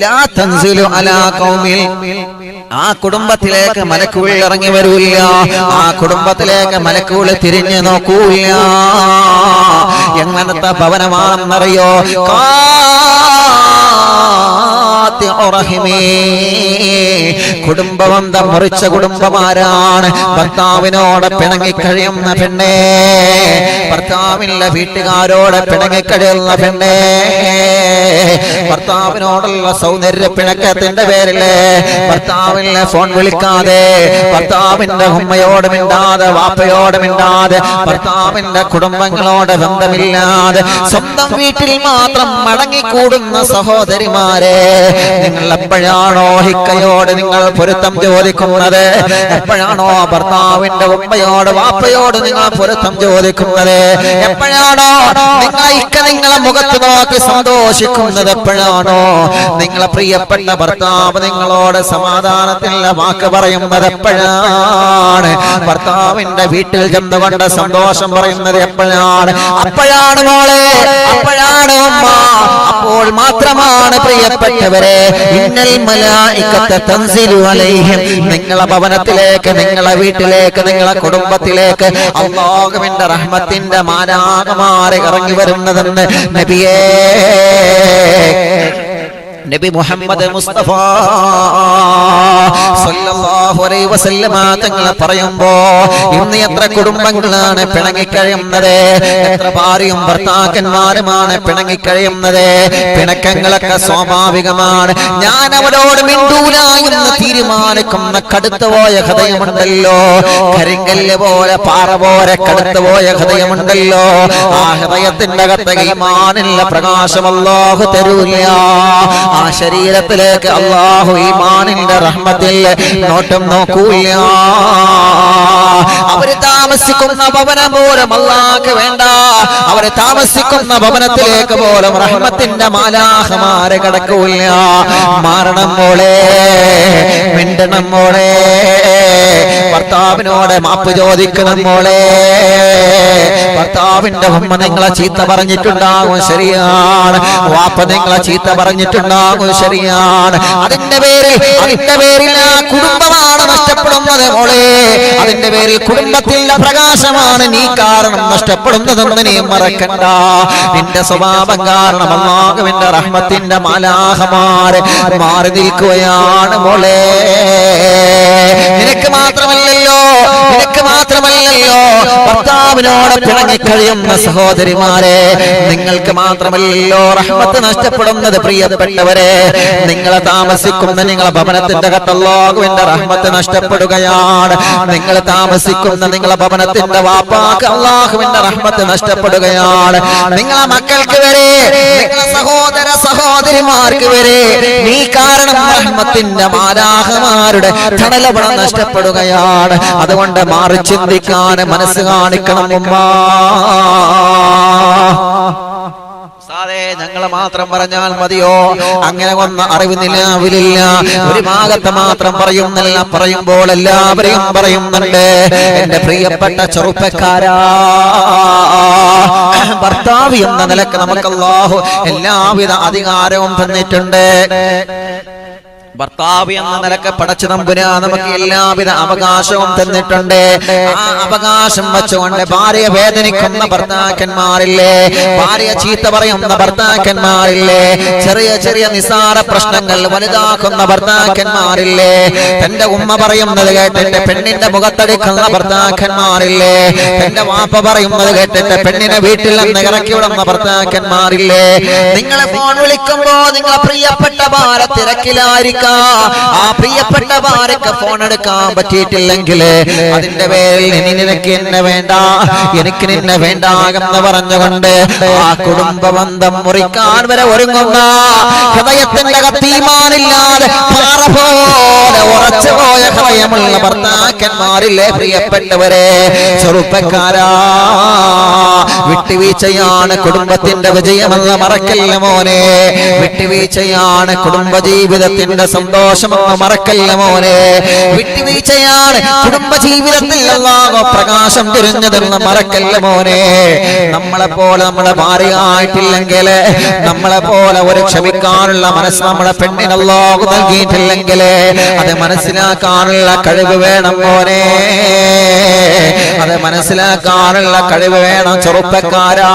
ലാ തൻസിലു അലാ ഖൗമിൽ. ആ കുടുംബത്തിലേക്ക് മലക്കുകൾ ഇറങ്ങി വരൂല്ല, ആ കുടുംബത്തിലേക്ക് മലക്കുകൾ തിരിഞ്ഞു നോക്കൂല്ല. എങ്ങനത്തെ ഭവനമാണെന്നറിയോ? കുടുംബബന്ധം മുറിച്ച കുടുംബമാരാണ്? ഭർത്താവിനോട് പിണങ്ങിക്കഴിയുന്ന പെണ്ണേ, ഭർത്താവിന്റെ വീട്ടുകാരോട് പിണങ്ങിക്കഴിയുന്ന പെണ്ണേ, ഭർത്താവിനോടുള്ള സൗന്ദര്യ പിണക്കത്തിന്റെ പേരില് ഭർത്താവിനെ ഫോൺ വിളിക്കാതെ, ഭർത്താവിന്റെ ഉമ്മയോട് മിണ്ടാതെ, വാപ്പയോട് മിണ്ടാതെ, ഭർത്താവിന്റെ കുടുംബങ്ങളോട് ബന്ധമില്ലാതെ സ്വന്തം വീട്ടിൽ മാത്രം മടങ്ങിക്കൂടുന്ന സഹോദരിമാരെ, നിങ്ങൾ എപ്പോഴാണോ ഹിക്കയോട് നിങ്ങൾ പൊരുത്തം ചോദിക്കുന്നത്? എപ്പോഴാണോ ഭർത്താവിന്റെ ഉമ്മയോട് വാപ്പയോട് നിങ്ങൾ പൊരുത്തം ചോദിക്കുന്നത്? എപ്പോഴാണോ നിങ്ങളെ മുഖത്ത് നോക്കി സന്തോഷിക്കുന്നത്? എപ്പോഴാണോ നിങ്ങളെ പ്രിയപ്പെട്ട ഭർത്താവ് നിങ്ങളോട് സമാധാനത്തിലുള്ള വാക്ക് പറയുന്നത്? എപ്പോഴാണ് ഭർത്താവിന്റെ വീട്ടിൽ ചെന്നുകൊണ്ട് സന്തോഷം പറയുന്നത്? എപ്പോഴാണ്? അപ്പോഴാണ് മോളെ, അപ്പോഴാണ് ഉമ്മ, അപ്പോൾ മാത്രമാണ് പ്രിയപ്പെട്ടവരെ, ഇന്നൽ മലായികത തൻസിലു അലൈഹിം. നിങ്ങളെ ഭവനത്തിലേക്ക്, നിങ്ങളെ വീട്ടിലേക്ക്, നിങ്ങളെ കുടുംബത്തിലേക്ക് അല്ലാഹുവിന്റെ റഹ്മത്തിന്റെ മാലാഖമാർ ഇറങ്ങി വരുന്നതെന്ന് നബിയേ, നബി മുഹമ്മദ് മുസ്തഫ സല്ലല്ലാഹു അലൈഹി വസല്ലം തങ്ങൾ പറയുമ്പോ, ഇന്ന് എത്ര കുടുംബങ്ങളാണ് പിണങ്ങിക്കഴിയുന്നത്? എത്ര ഭാര്യയും ഭർത്താക്കന്മാരുമാണ് പിണങ്ങിക്കഴിയുന്നത്? പിണക്കങ്ങളൊക്കെ സ്വാഭാവികമാണ്. ഞാൻ അവരോട് മിണ്ടൂല എന്ന് തീരുമാനിക്കുന്ന കടുത്തുപോയ ഹൃദയമുണ്ടല്ലോ, കരിങ്കല്ല് പോലെ പാറ പോലെ കടുത്തുപോയ ഹൃദയമുണ്ടല്ലോ, ആ ഹൃദയത്തിന്റെ അകത്ത് ഈമാനിന്റെ പ്രകാശം അല്ലാഹു തരൂല. ആ ശരീരത്തിലേക്ക് അല്ലാഹു ഈമാനിന്റെ റഹ്മത്തിൽ നോട്ടം നോക്കൂല. അവര് താമസിക്കുന്ന ഭവനം പോലും അല്ലാഹുക്ക് വേണ്ട, അവര് താമസിക്കുന്ന ഭവനത്തിലേക്ക് പോലും റഹ്മത്തിന്റെ മാലാഖമാരെ കടക്കൂല. മാറണം മോളെ, മിണ്ടണം മോളെ, ഭർത്താവിനോട് മാപ്പ് ചോദിക്കണം മോളെ. ഭർത്താവിന്റെ ഉമ്മ നിങ്ങളെ ചീത്ത പറഞ്ഞിട്ടുണ്ടാകും, ശരിയാണ്. വാപ്പ നിങ്ങളെ ചീത്ത പറഞ്ഞിട്ടുണ്ടാകും, ശരിയാണ്. അതിന്റെ പേരിൽ ആ കുടുംബമാണ് നഷ്ടപ്പെടുന്നത് മോളെ. അതിന്റെ പേരിൽ കുടുംബത്തിന്റെ പ്രകാശമാണ് നീ കാരണം നഷ്ടപ്പെടുന്നതെന്ന് നീ മറക്കണ്ട. നിന്റെ സ്വഭാവം കാരണം അല്ലാഹുവിന്റെ റഹ്മത്തിന്റെ മാലാഖമാരെ മാറി നിൽക്കുകയാണ് മോളെ. നിനക്ക് മാത്രമല്ലല്ലോ ഭർത്താവിനോട് പിണങ്ങിക്കഴിയുന്ന സഹോദരിമാരെ, നിങ്ങൾക്ക് മാത്രമല്ലോ റഹ്മത്ത് നഷ്ടപ്പെടുന്നത്. പ്രിയപ്പെട്ടവരെ, നിങ്ങളെ താമസിക്കുന്ന നിങ്ങളെ ഭവനത്തിന്റെ അകത്ത് അല്ലാഹുവിന്റെ റഹ്മത്ത് നഷ്ടപ്പെടുകയാണ്. നിങ്ങൾ താമസിക്കുന്ന നിങ്ങളെ ഭവനത്തിന്റെ വാപ്പാക്ക് അല്ലാഹുവിന്റെ റഹ്മത്ത് നഷ്ടപ്പെടുകയാണ്. നിങ്ങളെ മക്കൾക്ക് വരെ, നിങ്ങളെ സഹോദര സഹോദരിമാർക്ക് വരെ നീ കാരണം റഹ്മത്തിന്റെ മാലാഖമാരുടെ തണലപടം നഷ്ടപ്പെടുകയാണ്. അതുകൊണ്ട് മാറി ചിന്തിക്കാൻ മനസ്സ് കാണിക്കണം ഉമ്മ. സാറേ, ഞങ്ങൾ മാത്രം പറഞ്ഞാൽ മതിയോ? അങ്ങനെ ഒന്നും അറിവ് നിലാവിലില്ല. ഒരു ഭാഗത്ത് മാത്രം പറയുമ്പോൾ എല്ലാവരെയും പറയുന്നുണ്ട്. എന്റെ പ്രിയപ്പെട്ട ചെറുപ്പക്കാരാ, ഭർത്താവ് എന്ന നിലക്ക് നമുക്ക് അല്ലാഹു എല്ലാവിധ അധികാരവും തന്നിട്ടുണ്ട്. ഭർത്താവ് എന്ന നിലക്ക് പടച്ച തമ്പുരാൻ നമുക്ക് എല്ലാവിധ അവകാശവും തന്നിട്ടുണ്ട്. ആ അവകാശം വെച്ചുകൊണ്ട് ഭാര്യയെ വേദനിക്കുന്ന ഭർത്താക്കന്മാരില്ലേ, ഭാര്യ ചീത്ത പറയുന്ന ഭർത്താക്കന്മാരില്ലേ, ചെറിയ ചെറിയ നിസാര പ്രശ്നങ്ങൾ വലുതാക്കുന്ന ഭർത്താക്കന്മാരില്ലേ, തന്റെ ഉമ്മ പറയുന്നത് കേട്ടിട്ട് പെണ്ണിന്റെ മുഖത്തടിക്കുന്ന ഭർത്താക്കന്മാരില്ലേ, തന്റെ വാപ്പ പറയുന്നത് കേട്ടിട്ട് പെണ്ണിനെ വീട്ടിൽ നിന്ന് ഇറക്കി വിടുന്ന ഭർത്താക്കന്മാരില്ലേ. നിങ്ങളെ ഫോൺ വിളിക്കുമ്പോ നിങ്ങളെ പ്രിയപ്പെട്ട ഭാര്യ തിരക്കിലായിരിക്കും. ആ പ്രിയപ്പെട്ട ഭാര്യക്ക് ഫോൺ എടുക്കാൻ പറ്റിയിട്ടില്ലെങ്കിൽ അതിന്റെ പേരിൽ നിനക്ക് എന്നെ വേണ്ട, എനിക്ക് നിന്നെ വേണ്ട എന്ന് പറഞ്ഞുകൊണ്ട് ആ കുടുംബ ബന്ധം മുറിക്കാൻ വരെ ഒരുങ്ങുന്ന ഹൃദയത്തിന്റെ കത്തീമാനില്ലാതെ പാറ പോലെ ഉറച്ചുപോയ ഹൃദയമുള്ള ഭർത്താക്കന്മാരില്ലേ പ്രിയപ്പെട്ടവരെ, ചെറുപ്പക്കാരാ, വിട്ടുവീഴ്ചയാണ് കുടുംബത്തിന്റെ വിജയമെന്ന് മറക്കല്ല മോനെ. വിട്ടുവീഴ്ചയാണ് കുടുംബജീവിതത്തിന്റെ സന്തോഷമെന്ന് മറക്കല്ല മോനെ. വിട്ടുവീഴ്ചയാണ് കുടുംബജീവിതത്തിൽ അല്ലാഹു പ്രകാശം തിരിഞ്ഞതെന്ന് മറക്കല്ല മോനെ. നമ്മളെ പോലെ നമ്മുടെ ഭാര്യയായിട്ടില്ലെങ്കിൽ, നമ്മളെ പോലെ ഒരു ക്ഷമിക്കാനുള്ള മനസ്സ് നമ്മുടെ പെണ്ണിന് അല്ലാഹു നൽകിയിട്ടില്ലെങ്കിൽ അത് മനസ്സിലാക്കാനുള്ള കഴിവ് വേണം മോനെ. അത് മനസ്സിലാക്കാനുള്ള കഴിവ് വേണം ചെറുപ്പക്കാരാ.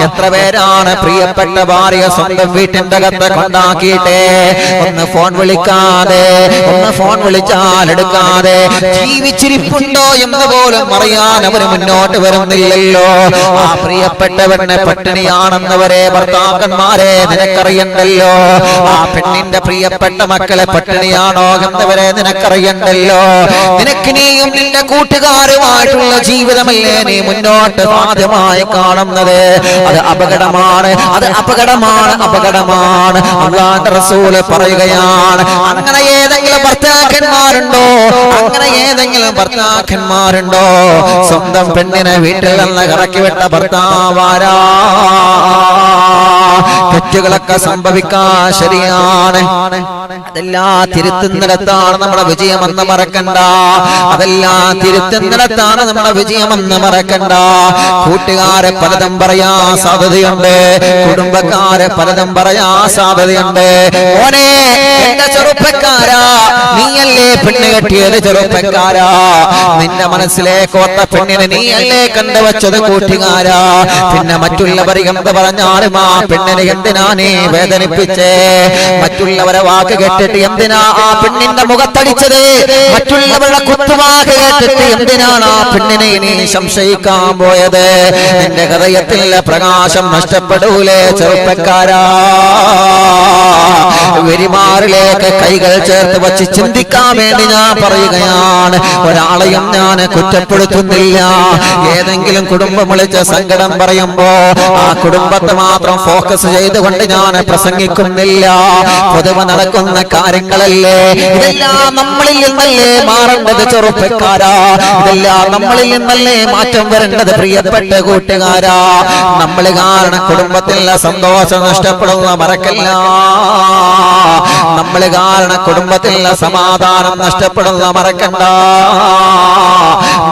എത്ര പേരാണ് പ്രിയപ്പെട്ട ഭാര്യ സ്വന്തം വീട്ടിന്റെ അകത്ത് കൊണ്ടാക്കിയിട്ട് ഒന്ന് ഫോൺ വിളിക്കാതെ, ഒന്ന് ഫോൺ വിളിച്ചാൽ എടുക്കാതെ, ജീവിച്ചിരിപ്പുണ്ടോ എന്ന് പോലും അറിയാൻ അവർ മുന്നോട്ട് വരുന്നില്ലല്ലോ. ആ പ്രിയപ്പെട്ടവനെ പട്ടിണിയാണെന്നവരെ ഭർത്താക്കന്മാരെ നിനക്കറിയണ്ടല്ലോ. ആ പെണ്ണിന്റെ പ്രിയപ്പെട്ട മക്കളെ പട്ടിണിയാണോ എന്നവരെ നിനക്കറിയണ്ടല്ലോ. നിനക്ക് നീയും നിന്റെ കൂട്ടുകാരുമായിട്ടുള്ള ജീവിതമല്ലേ നീ മുന്നോട്ട് സാധ്യമായി കാണുന്നത്. അത് അപകടമാണ്, അത് അപകടമാണ്, അപകടമാണ്. അല്ലാഹുവിന്റെ റസൂൽ പറയുകയാണ്, അങ്ങനെ ഏതെങ്കിലും ഭർത്താക്കന്മാരുണ്ടോ, അങ്ങനെ ഏതെങ്കിലും ഭർത്താക്കന്മാരുണ്ടോ സ്വന്തം പെണ്ണിനെ വീട്ടിൽ നിന്ന് ഇറക്കിവിട്ട ഭർത്താവാരാ? തെറ്റുകളൊക്കെ സംഭവിക്കാൻ ശരിയാണ്, അതെല്ലാം തിരുത്തുന്നിടത്താണ് നമ്മുടെ വിജയമെന്ന് മറക്കണ്ട. അതെല്ലാം തിരുത്തുന്നിടത്താണ് നമ്മുടെ വിജയമെന്ന് മറക്കണ്ട. കൂട്ടുകാരെ പലതും പറയാൻ സാധ്യതയുണ്ട്, കുടുംബക്കാരെ പലതും പറയാൻ സാധ്യതയുണ്ട്. മോനെ, എന്റെ ചെറുപ്പക്കാരാ, നീയല്ലേ പെണ്ണ് കെട്ടിയത്? ചെറുപ്പക്കാരാ, നിന്റെ മനസ്സിലേക്ക് ഒത്ത പെണ്ണിനെ നീയല്ലേ കണ്ടുവച്ചത്? കൂട്ടുകാരാ, പിന്നെ മറ്റുള്ളവർ എന്ത് പറഞ്ഞാലും ആ പെണ്ണിനെ എന്തിനാ നീ വേദനിപ്പിച്ചേ? മറ്റുള്ളവരെ വാക്ക് കേട്ടിട്ട് എന്തിനാ ആ പെണ്ണിന്റെ മുഖത്തടിച്ചത്? മറ്റുള്ളവരുടെ കുത്തുവാക്ക് കേട്ടിട്ട് എന്തിനാണ് ആ പെണ്ണിനെ നീ സംശയിക്കാൻ പോയത്? നിന്റെ ഹൃദയത്തിലെ പ്രകാശം നഷ്ടപ്പെടൂലേ ചെറുപ്പക്കാരാ? വെരിമാറിലേക്ക് കൈകൾ ചേർത്ത് വച്ച് ചിന്തിക്കാൻ വേണ്ടി ഞാൻ പറയുകയാണ്. ഒരാളെയും ഞാൻ കുറ്റപ്പെടുത്തുന്നില്ല. ഏതെങ്കിലും കുടുംബം വിളിച്ച് സങ്കടം പറയുമ്പോ ആ കുടുംബത്തെ മാത്രം ഫോക്കസ് ചെയ്തുകൊണ്ട് ഞാൻ പ്രസംഗിക്കുന്നില്ല. പൊതുവെ നടക്കുന്ന കാര്യങ്ങളല്ലേ, ഇതെല്ലാം നമ്മളിൽ നിന്നല്ലേ മാറേണ്ടത് ചെറുപ്പക്കാരാ? ഇതെല്ലാം നമ്മളിൽ നിന്നല്ലേ മാറ്റം വരേണ്ടത് പ്രിയപ്പെട്ട കൂട്ടുകാരാ? നമ്മൾ കാരണം കുടുംബത്തിലെ സന്തോഷം നഷ്ടപ്പെടുന്ന മറക്കല്ല. നമ്മൾ കാരണം കുടുംബത്തിലെ സമാധാനം നഷ്ടപ്പെടുന്ന മറക്കണ്ട.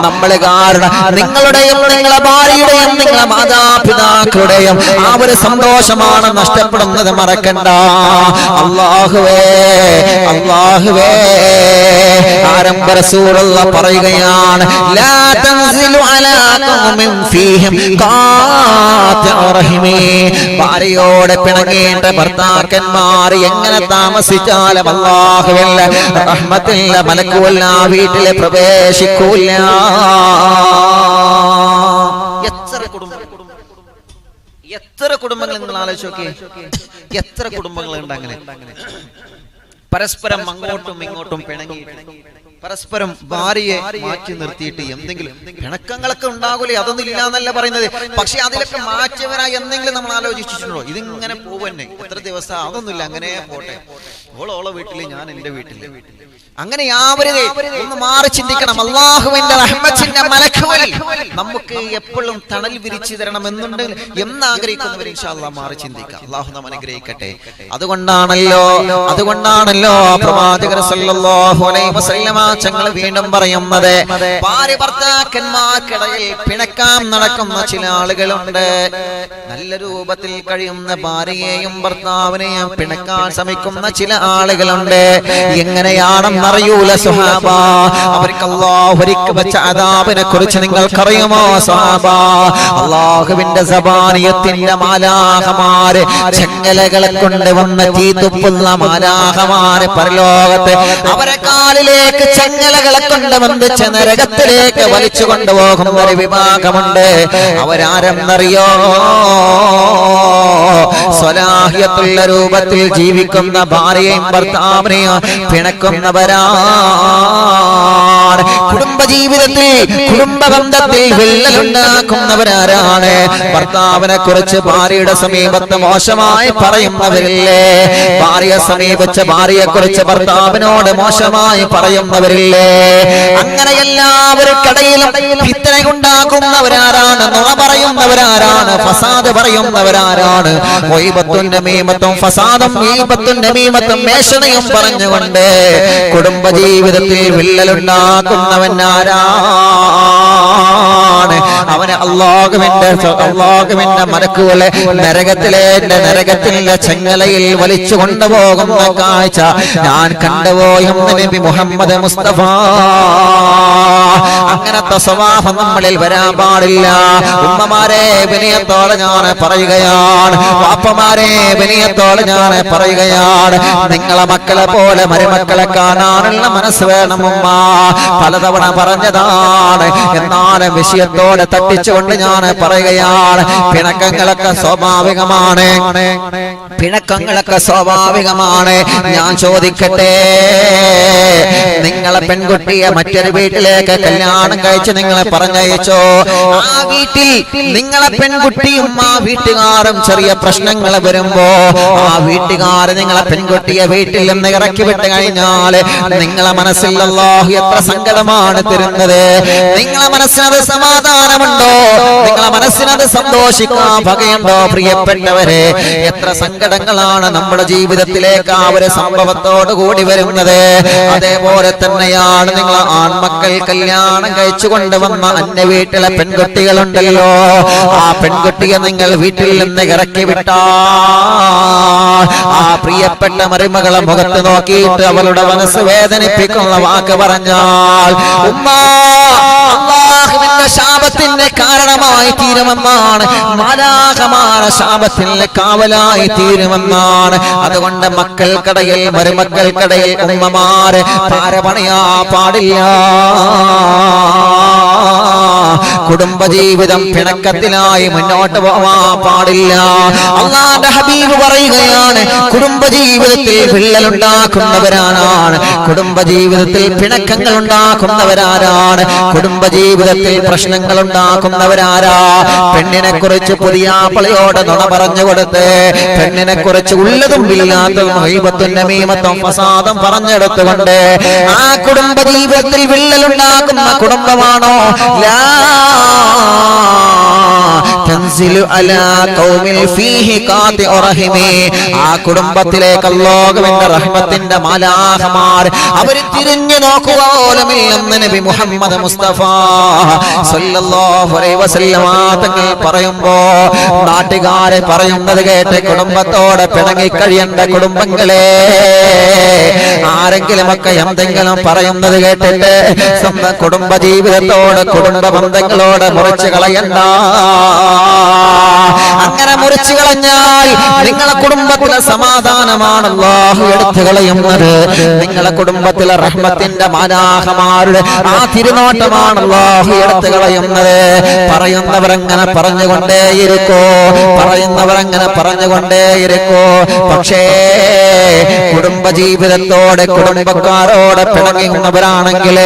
നമ്മൾ കാരണം നിങ്ങളുടെയും നിങ്ങളുടെ ഭാര്യയുടെയും നിങ്ങളുടെ മാതാപിതാക്കളുടെയും ആ ഒരു സന്തോഷമാണ് നഷ്ടപ്പെടുന്നത് മറക്കണ്ട. അല്ലാഹുവേ അല്ലാഹുവേ ആരംഭ റസൂലുള്ളാഹി പറയുകയാണ് ലാ തൻസിലു അലാ ഖൗമിൻ ഫീഹിം ഖാതിഉ റഹിമി. ഭാര്യയോട് പിണങ്ങേണ്ട ഭർത്താക്കന്മാർ എങ്ങനെ താമസിച്ചാലും അല്ലാഹുവിന്റെ റഹ്മത്തില്ല മലക്കുൽ ആ വീട്ടിൽ പ്രവേശിക്കൂല. എത്ര കുടുംബങ്ങൾ നിങ്ങൾ ആലോചിച്ച് നോക്കിയേ, എത്ര കുടുംബങ്ങളുണ്ട് അങ്ങനെ പരസ്പരം അങ്ങോട്ടും ഇങ്ങോട്ടും പിണങ്ങി, പരസ്പരം ഭാര്യയെ മാറ്റി നിർത്തിയിട്ട് എന്തെങ്കിലും പിണക്കങ്ങളൊക്കെ ഉണ്ടാകൂലേ? അതൊന്നും ഇല്ല എന്നല്ല പറയുന്നത്, പക്ഷെ അതിലൊക്കെ മാറ്റിയവരായി എന്തെങ്കിലും നമ്മൾ ആലോചിച്ചിട്ടുണ്ടോ? ഇതിങ്ങനെ പോവന്നെ എത്ര ദിവസം, അതൊന്നുമില്ല, അങ്ങനെ പോട്ടെ, ഓളോളെ വീട്ടില് ഞാൻ എന്റെ വീട്ടില്, അങ്ങനെ ആവരുതേ. ഒന്ന് മാറി ചിന്തിക്കണം. അല്ലാഹുവിന്റെ റഹ്മത്തിന്റെ മലക്കുകൾ നമുക്ക് എപ്പോഴും തണൽ വിരിച്ചു തരണം എന്നുണ്ടെങ്കിൽ എന്നാഗ്രഹിക്കുന്നവർ ഇൻഷാ അല്ലാഹ് മാറി ചിന്തിക്കാം. അല്ലാഹു നമ്മെ അനുഗ്രഹിക്കട്ടെ. അതുകൊണ്ടാണല്ലോ പ്രവാചകർ സല്ലല്ലാഹു അലൈഹി വസല്ലമ തങ്ങൾ വീണ്ടും പറയുന്നത്, ഭാര്യ ഭർത്താക്കന്മാർക്കിടയിൽ പിണക്കാൻ നടക്കുന്ന ചില ആളുകളുണ്ട്. നല്ല രൂപത്തിൽ കഴിയുന്ന ഭാര്യയെയും ഭർത്താവിനെയും പിണക്കാൻ ശ്രമിക്കുന്ന ചില ആളുകളുണ്ട്. എങ്ങനെയാണെന്ന് അറിയൂല സുഹാബ. അവർക്ക് അല്ലാഹു ഒരുക്കി വെച്ച അദാബിനെ കുറിച്ച് നിങ്ങൾക്കറിയുമോ സുഹാബ? അല്ലാഹുവിന്റെ സബാനിയത്തിന്റെ മാലാഖമാര് ചെങ്ങലകളെ കൊണ്ട് വന്ന് തീതുപ്പുന്ന മാലാഖമാര് പരലോകത്ത് അവരെ കാലിലേക്ക് ചെങ്ങലകളെ കൊണ്ട് വന്നിച്ച് നരകത്തിലേക്ക് വലിച്ചു കൊണ്ടുപോകുന്ന ഒരു വിഭാഗമുണ്ട്. അവരാരെന്നറിയോ? സ്വലാഹിയത്തുള്ള രൂപത്തിൽ ജീവിക്കുന്ന ഭാര്യയും ഭർത്താവിനെയും പിണക്കുന്നവരാണ്. കുടുംബജീവിതത്തിൽ കുടുംബബന്ധത്തിൽ വിള്ളലുണ്ടാക്കുന്നവരാരാണ്? ഭർത്താവിനെ കുറിച്ച് ഭാര്യയുടെ സമീപത്ത് മോശമായി പറയുന്നവരില്ലേ? ഭാര്യയെ സമീപിച്ച ഭാര്യയെ കുറിച്ച് ഭർത്താവിനോട് മോശമായി പറയുന്നവരില്ലേ? അങ്ങനെ എല്ലാവർക്കിടയിലും ഫിത്ന ഉണ്ടാക്കുന്നവരാരാണ്? നുണ പറയുന്നവരാരാണ്? ഫസാദ് പറയുന്നവരാരാണ്? ഗീബത്തും നമീമത്തും ഫസാദും ഗീബത്തും നമീമത്തും മേഷണയും പറഞ്ഞുകൊണ്ട് കുടുംബജീവിതത്തിൽ വിള്ളലുണ്ടാക്കുന്നവൻ ആരാണ്? അവന് അല്ലാഹുവിന്റെ മലക്കുകളെ നരകത്തിലെ ചെങ്ങലയിൽ വലിച്ചു കൊണ്ടുപോകുന്ന കാഴ്ച ഞാൻ കണ്ടുപോയെന്ന് നബി മുഹമ്മദ് മുസ്തഫ. അങ്ങനത്തെ സ്വഭാവം നമ്മളിൽ വരാൻ പാടില്ല. ഉമ്മമാരെ വിനയത്തോടെ ഞാൻ പറയുകയാണ്, വാപ്പമാരെ വിനയത്തോടെ ഞാൻ പറയുകയാണ്, നിങ്ങളെ മക്കളെ പോലെ മരുമക്കളെ കാണാനുള്ള മനസ്സ് വേണം ഉമ്മ. പലതവണ പറഞ്ഞതാണ്, എന്നാലും വിഷയത്തോടെ തട്ടിച്ചുകൊണ്ട് ഞാൻ പറയുകയാണ്, പിണക്കങ്ങളൊക്കെ സ്വാഭാവികമാണ്, പിണക്കങ്ങളൊക്കെ സ്വാഭാവികമാണ്. ഞാൻ ചോദിക്കട്ടെ, നിങ്ങളെ പെൺകുട്ടിയെ മറ്റൊരു വീട്ടിലേക്ക് കല്യാണം കഴിച്ച് നിങ്ങളെ പറഞ്ഞയച്ചോ? ആ വീട്ടിൽ നിങ്ങളെ പെൺകുട്ടിയും ആ വീട്ടുകാരും ചെറിയ പ്രശ്നങ്ങൾ വരുമ്പോ ആ വീട്ടുകാര് നിങ്ങളെ പെൺകുട്ടിയെ വീട്ടിൽ നിന്ന് ഇറക്കി വിട്ട് കഴിഞ്ഞാൽ നിങ്ങളെ മനസ്സിൽ അല്ലാഹു എത്ര സങ്കടമാണ് തരുന്നത്? നിങ്ങളെ മനസ്സിനത് സമാധാനമുണ്ടോ? നിങ്ങളെ മനസ്സിനത് സന്തോഷിക്കാൻ വകയുണ്ടോ? പ്രിയപ്പെട്ടവരെ, എത്ര സങ്കടങ്ങളാണ് നമ്മുടെ ജീവിതത്തിലേക്ക് ആ ഒരു സംഭവത്തോട് കൂടി വരുന്നത്. അതേപോലെ തന്നെയാണ് നിങ്ങൾ ആൺമക്കൾ കല്യാണം കഴിച്ചു കൊണ്ടുവന്ന അന്യ വീട്ടിലെ പെൺകുട്ടികളുണ്ടല്ലോ, ആ പെൺകുട്ടിയെ നിങ്ങൾ വീട്ടിൽ നിന്ന് ഇറക്കി വിട്ടാൽ ആ പ്രിയപ്പെട്ട മരുമകളെ മുഖത്ത് നോക്കിയിട്ട് അവളുടെ മനസ്സ് വേദനിപ്പിക്കുന്ന വാക്ക് പറഞ്ഞാൽ അല്ലാഹുവിന്റെ ശാപത്തിന്റെ കാരണമായി തീരുമെന്നാണ്, മാലാഖമാരുടെ ശാപത്തിന്റെ കാവലായി തീരുമെന്നാണ്. അതുകൊണ്ട് മക്കൾക്കിടയിൽ മരുമക്കൾക്കിടയിൽ ഉമ്മമാരെ പാരപണിയാ പാടില്ല. കുടുംബജീവിതം പിണക്കത്തിലായി മുന്നോട്ട് പോവാൻ പാടില്ല. അല്ലാഹുവിന്റെ ഹബീബ് പറയുകയാണ്, കുടുംബജീവിതത്തിൽ വിള്ളലുണ്ടാക്കുന്നവരാരാണ്? കുടുംബജീവിതത്തിൽ പിണക്കങ്ങൾ ഉണ്ടാക്കുന്നവരാരാണ്? കുടുംബജീവിതത്തിൽ പ്രശ്നങ്ങൾ ഉണ്ടാക്കുന്നവരാരാ? പെണ്ണിനെ കുറിച്ച് പുതിയാപ്പളയോട് നുണ പറഞ്ഞു കൊടുത്ത് പെണ്ണിനെ കുറിച്ച് ഉള്ളതും ഇല്ലാത്തതും ഗീബത്തും നമീമത്തും ഫസാദും പറഞ്ഞെടുത്തുകൊണ്ട് ആ കുടുംബജീവിതത്തിൽ വിള്ളലുണ്ടാക്കുന്ന കുടുംബമാണോ? ലാ തൻസിലു അലാ ഖൗമിൽ ഫീഹി ഖാതിഉ റഹിമി. ആ കുടുംബത്തിലേക്ക് അല്ലാഹുവിന്റെ റഹ്മത്തിന്റെ മാലാഖമാർ അവർ തിരിഞ്ഞു നോക്കുക പോലുമില്ലെന്ന് നബി മുഹമ്മദ് മുസ്തഫ സല്ലല്ലാഹു അലൈഹി വസല്ലം തങ്ങൾ പറയുമ്പോ നാട്ടുകാരെ പറയുന്നത് കേട്ട് കുടുംബത്തോടെ പിണങ്ങി കഴിയേണ്ട കുടുംബങ്ങളെ, ആരെങ്കിലുമൊക്കെ എന്തെങ്കിലും പറയുന്നത് കേട്ടിട്ട് സ്വന്തം കുടുംബ ജീവിതത്തോട് കുടുംബ ബന്ധങ്ങളോട് മുറിച്ചു കളയണ്ട. അങ്ങനെ മുറിച്ചു കളഞ്ഞാൽ നിങ്ങളെ കുടുംബത്തിലെ സമാധാനമാണ് അല്ലാഹു എടുത്തു കളയുന്നത്. നിങ്ങളെ കുടുംബത്തിലെ റഹ്മത്തിന്റെ മാലാഖമാരുടെ ആ തിരുനോട്ടമാണ് അല്ലാഹു എടുത്തു കളയുന്നത്. പറയുന്നവരങ്ങനെ പറഞ്ഞുകൊണ്ടേയിരിക്കോ, പറയുന്നവരങ്ങനെ പറഞ്ഞുകൊണ്ടേയിരിക്കോ. പക്ഷേ കുടുംബജീവിതത്തോടെ കുടുംബക്കാരോട് പിണങ്ങുന്നവരാണെങ്കിൽ,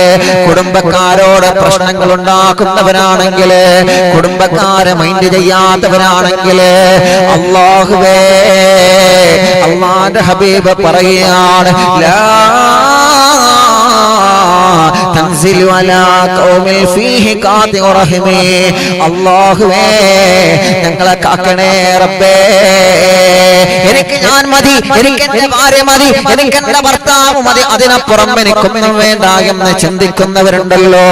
കുടുംബക്കാരോട് പ്രശ്നങ്ങൾ ഉണ്ടാക്കുന്നവരാണെങ്കിൽ, കുടുംബക്കാരെ മൈൻഡ് ചെയ്യാത്തവരാണെങ്കിൽ, അല്ലാഹുവേ, അല്ലാഹുവിന്റെ ഹബീബ് പറയുകയാണ്, ലാ തൻസിലു അലാ ഖൗമിൽ ഫീഹി ഖാതിഉ റഹിമി. അല്ലാഹുവേ, ഞങ്ങളെ കാക്കണേ റബ്ബേ. എനിക്ക് ഞാൻ മതി, എനിക്ക് എന്റെ ഭാര്യ മതി, എനിക്ക് എന്റെ ഭർത്താവ് മതി, അതിനപ്പുറം എനിക്കൊന്നും വേണ്ട എന്ന് ചിന്തിക്കുന്നവരുണ്ടല്ലോ.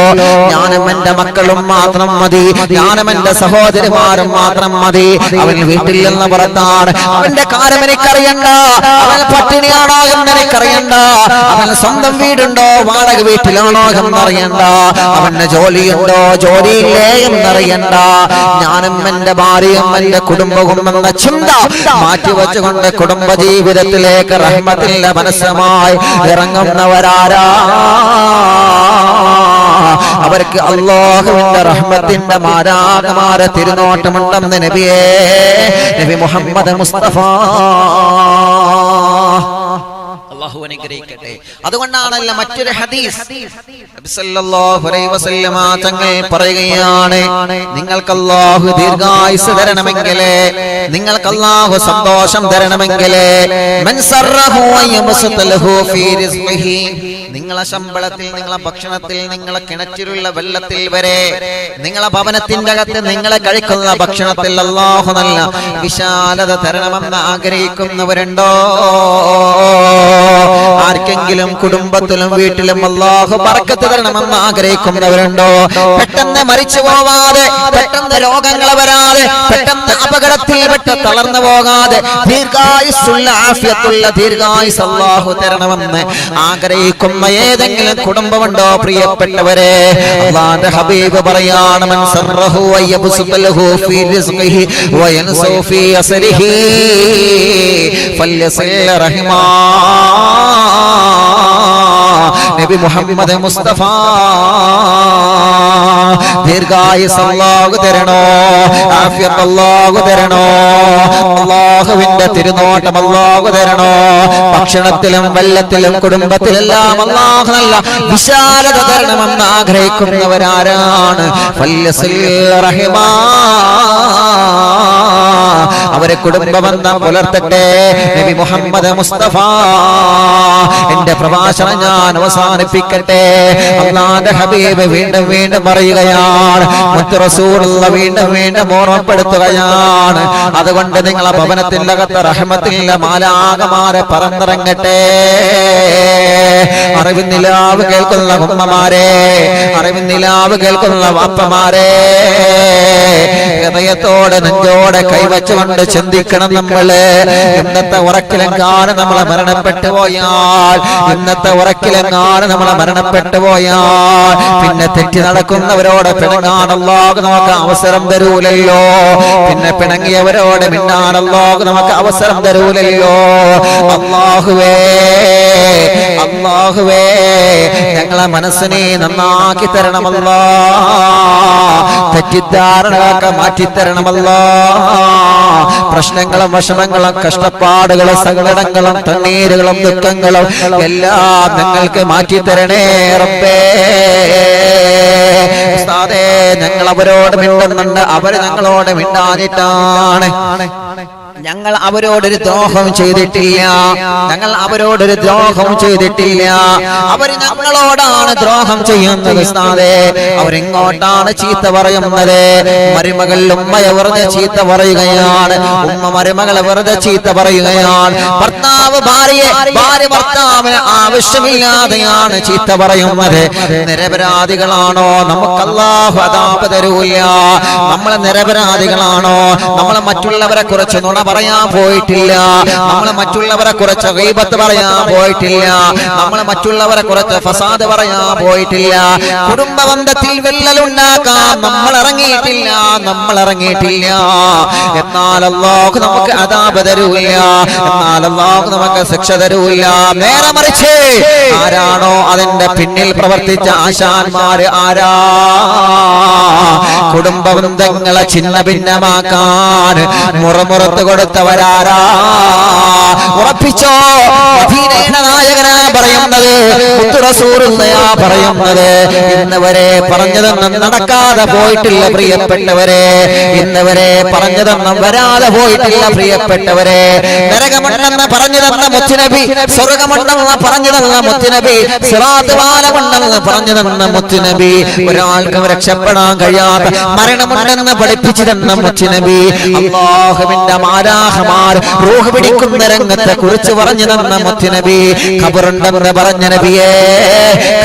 ഞാനും എന്റെ മക്കളും മാത്രം മതി, ഞാനും എന്റെ സഹോദരിമാരും മാത്രം മതി. അവൻ വീട്ടിൽ നിന്ന് പുറത്താണ്, അവന്റെ കാര്യം എനിക്കറിയണ്ട, അവൻ പട്ടിണിയാണോ എന്ന് എനിക്കറിയണ്ട, അവൻ സ്വന്തം വീടുണ്ടോ വാടക വീട്ടിലാണോ എന്നറിയണ്ട, അവന്റെ ജോലിയുണ്ടോ ജോലിയില്ലേ എന്നറിയണ്ട. ഞാനും എന്റെ ഭാര്യയും എന്റെ കുടുംബവും എന്ന ചിന്ത മാറ്റിവെച്ചുകൊണ്ട് കുടുംബ ജീവിതത്തിലേക്ക് റഹ്മത്തിന്റെ മനസ്സുമായി ഇറങ്ങുന്നവരാരാ? അവർക്ക് അല്ലാഹുവിന്റെ റഹ്മത്തിന്റെ മാലാഖമാരെ തിരുനോട്ടമുണ്ടെന്ന് നബിയേ, നബി മുഹമ്മദ് മുസ്തഫ. അല്ലാഹു അനുഗ്രഹിക്കട്ടെ. അതുകൊണ്ടാണല്ലോ മറ്റൊരു ഹദീസ് നബി സല്ലല്ലാഹു അലൈഹി വസല്ലമ തങ്ങൾ പറയുകയാണ്, നിങ്ങൾക്ക് അല്ലാഹു ദീർഘായുസ് തരണമെങ്കിൽ, നിങ്ങൾക്ക് അല്ലാഹു സന്തോഷം തരണമെങ്കിൽ, മൻ സറഹു വയബ്സതലഹു ഫീ റിസ്ഖിഹി, നിങ്ങളെ ശമ്പളത്തിൽ, നിങ്ങളെ ഭക്ഷണത്തിൽ, നിങ്ങളെ കിണറ്റിലുള്ള വെള്ളത്തിൽ വരെ, നിങ്ങളെ ഭവനത്തിന്റെ അകത്ത് നിങ്ങളെ കഴിക്കുന്ന ഭക്ഷണത്തിൽ അല്ലാഹു നല്ല വിശാലത തരണമെന്ന് ആഗ്രഹിക്കുന്നവരുണ്ടോ? ആർക്കെങ്കിലും കുടുംബത്തിലും വീട്ടിലും അല്ലാഹു ബർക്കത്ത് തരണമെന്ന് ആഗ്രഹിക്കുന്നവരുണ്ടോ? പെട്ടെന്ന് മരിച്ചു പോവാതെ, പെട്ടെന്ന് രോഗങ്ങൾ വരാതെ, പെട്ടെന്ന് അപകടത്തിൽപ്പെട്ട് തളർന്നു പോകാതെ ദീർഘായുസ്സുള്ള ആഫിയത്തുള്ള ദീർഘായുസ് അല്ലാഹു തരണമെന്ന് ആഗ്രഹിക്കുന്ന ഏതെങ്കിലും കുടുംബമുണ്ടോ പ്രിയപ്പെട്ടവരെ? അല്ലാഹുവിന്റെ ഹബീബ് പറയാണ്, മൻ സറഹു വയബ്സുതലഹു ഫീ റിസ്ഖിഹി വയൻസു ഫീ അസ്രിഹി ഫല്യസിൽ റഹിമാ. നബി മുഹമ്മദ് മുസ്തഫ ദീർഘായുസ് അല്ലാഹു തരണോ, ആഫിയത്ത് അല്ലാഹു തരണോ, അല്ലാഹുവിന്റെ തിരുനോട്ടം അല്ലാഹു തരണോ. ഭക്ഷണത്തിലും വെള്ളത്തിലും കുടുംബത്തിലെല്ലാം അല്ലാഹു നല്ല വിശാലത തരണമെന്ന് ആഗ്രഹിക്കുന്നവരാരാണ്? ഫല്യസിൽ റഹിമാ. അവരെ കുടുംബബന്ധം പുലർത്തട്ടെ. നബി മുഹമ്മദ് മുസ്തഫ. എന്റെ പ്രഭാഷണം ഞാൻ അവസാനിപ്പിക്കട്ടെ. അല്ലാഹുവിന്റെ ഹബീബ് വീണ്ടും വീണ്ടും പറയുകയാണ്, മുത്ത് റസൂലുള്ള വീണ്ടും വീണ്ടും ഓർമ്മപ്പെടുത്തുകയാണ്, അതുകൊണ്ട് നിങ്ങളെ ഭവനത്തിന്റെ അകത്ത് റഹ്മത്തിന്റെ മാലാഖമാരെ പറന്നിറങ്ങട്ടെ. അറിവിന്നിലാവ് കേൾക്കുന്ന ഉമ്മമാരെ, അറിവിന്നിലാവ് കേൾക്കുന്ന വാപ്പമാരെ, ഹൃദയത്തോടെ നെഞ്ചോടെ കൈവച്ചുകൊണ്ട് ചിന്തിക്കണം. നമ്മള് ഇന്നത്തെ ഉറക്കിലെങ്ങാനും നമ്മളെ മരണപ്പെട്ടു പോയാൽ, ഇന്നത്തെ ഉറക്കിലെങ്ങാനും നമ്മളെ മരണപ്പെട്ടു പോയാൽ പിന്നെ തെറ്റി നടക്കുന്നവരോട് പിണങ്ങാൻ അല്ലാഹു നമുക്ക് അവസരം തരൂലല്ലോ. പിന്നെ പിണങ്ങിയവരോട് മിണ്ടാൻ അല്ലാഹു നമുക്ക് അവസരം തരൂലല്ലോ. അല്ലാഹുവേ, അല്ലാഹുവേ, ഞങ്ങളെ മനസ്സിനെ നന്നാക്കി തരണമല്ലാ, തെറ്റിദ്ധാരണകളൊക്കെ മാറ്റിത്തരണമല്ലാ. പ്രശ്നങ്ങളും വിഷമങ്ങളും കഷ്ടപ്പാടുകളും സങ്കടങ്ങളും തണ്ണീരുകളും ദുഃഖങ്ങളും എല്ലാം ഞങ്ങൾക്ക് മാറ്റിത്തരണേ റബ്ബേ. ഉസ്താദേ, ഞങ്ങൾ അവരോട് മിണ്ടുന്നുണ്ട്, അവര് ഞങ്ങളോട് മിണ്ടാനിട്ടാണ്. ഞങ്ങൾ അവരോടൊരു ദ്രോഹം ചെയ്തിട്ടില്ല, ഞങ്ങൾ അവരോടൊരു ദ്രോഹം ചെയ്തിട്ടില്ല. അവർ ഞങ്ങളോടാണ് ദ്രോഹം ചെയ്യുന്നത് ഉസ്താദേ. അവരെങ്ങോട്ടാണ് ചീത്ത പറയുന്നത്? മരുമകൾ ഉമ്മയെ വെറുതെ ചീത്ത പറയുകയാണ്, ഉമ്മ മരുമകളെ വെറുതെ ചീത്ത പറയുകയാണ്. ഭർത്താവ് ഭാര്യ ഭർത്താവിന് ആവശ്യമില്ലാതെയാണ് ചീത്ത പറയുന്നത്. നിരപരാധികളാണോ? നമുക്ക് അല്ലാഹു അദാബ് തരൂല. നമ്മൾ നിരപരാധികളാണോ? നമ്മൾ മറ്റുള്ളവരെ കുറിച്ച് നുണ പറയാൻ പോയിട്ടില്ല, നമ്മൾ മറ്റുള്ളവരെ കുറിച്ച് ഗീബത്ത് പറയാൻ പോയിട്ടില്ല, നമ്മൾ മറ്റുള്ളവരെ കുറിച്ച് ഫസാദ് പറയാൻ പോയിട്ടില്ല. കുടുംബ ബന്ധത്തിൽ വിള്ളലുണ്ടാക്കാൻ നമ്മൾ ഇറങ്ങിയിട്ടില്ല. എന്നാൽ അല്ലാഹു നമുക്ക് അദാബ് തരൂല, എന്നാൽ അല്ലാഹു നമുക്ക് ശിക്ഷ തരൂല. നേരെ മറിച്ച് ആരാണോ അതിന്റെ പിന്നിൽ പ്രവർത്തിച്ച ആശാന്മാര് ആരാ? കുടുംബ ബന്ധങ്ങളെ ഛിന്ന ഭിന്നമാക്കാൻ മുറമുറത്ത് കൊടുത്തവരാരാ? ഉറപ്പിച്ചോ, മദീനയുടെ നായകനാ പറയുന്നത്, മുത്തു റസൂലുള്ളാഹിയാ പറയുന്നത്. ഇന്നുവരെ പറഞ്ഞതൊന്നും നടക്കാതെ പോയിട്ടില്ല പ്രിയപ്പെട്ടവരെ, ഇന്നുവരെ പറഞ്ഞതൊന്നും വരാതെ പോയിട്ടില്ല പ്രിയപ്പെട്ടവരെ. നരകമുണ്ടെന്ന് പറഞ്ഞു തന്ന മുത്തുനബി, സ്വർഗമുണ്ടെന്ന് പറഞ്ഞു തന്ന മുത്തുനബി, സിറാത്ത് പാലമുണ്ടെന്ന് പറഞ്ഞു തന്ന മുത്തുനബി, ഒരാൾക്കും രക്ഷപ്പെടാൻ കഴിയാത്ത മരണമുണ്ടെന്ന് പഠിപ്പിച്ചു തന്ന മുത്തുനബി, അല്ലാഹുവിന്റെ മാലാഖമാർ റൂഹ് പിടിക്കുന്ന രംഗത്തെ കുറിച്ച് പറഞ്ഞു തന്ന മുത്തുനബി, ഖബറുണ്ടെന്ന് പറഞ്ഞ നബിയേ,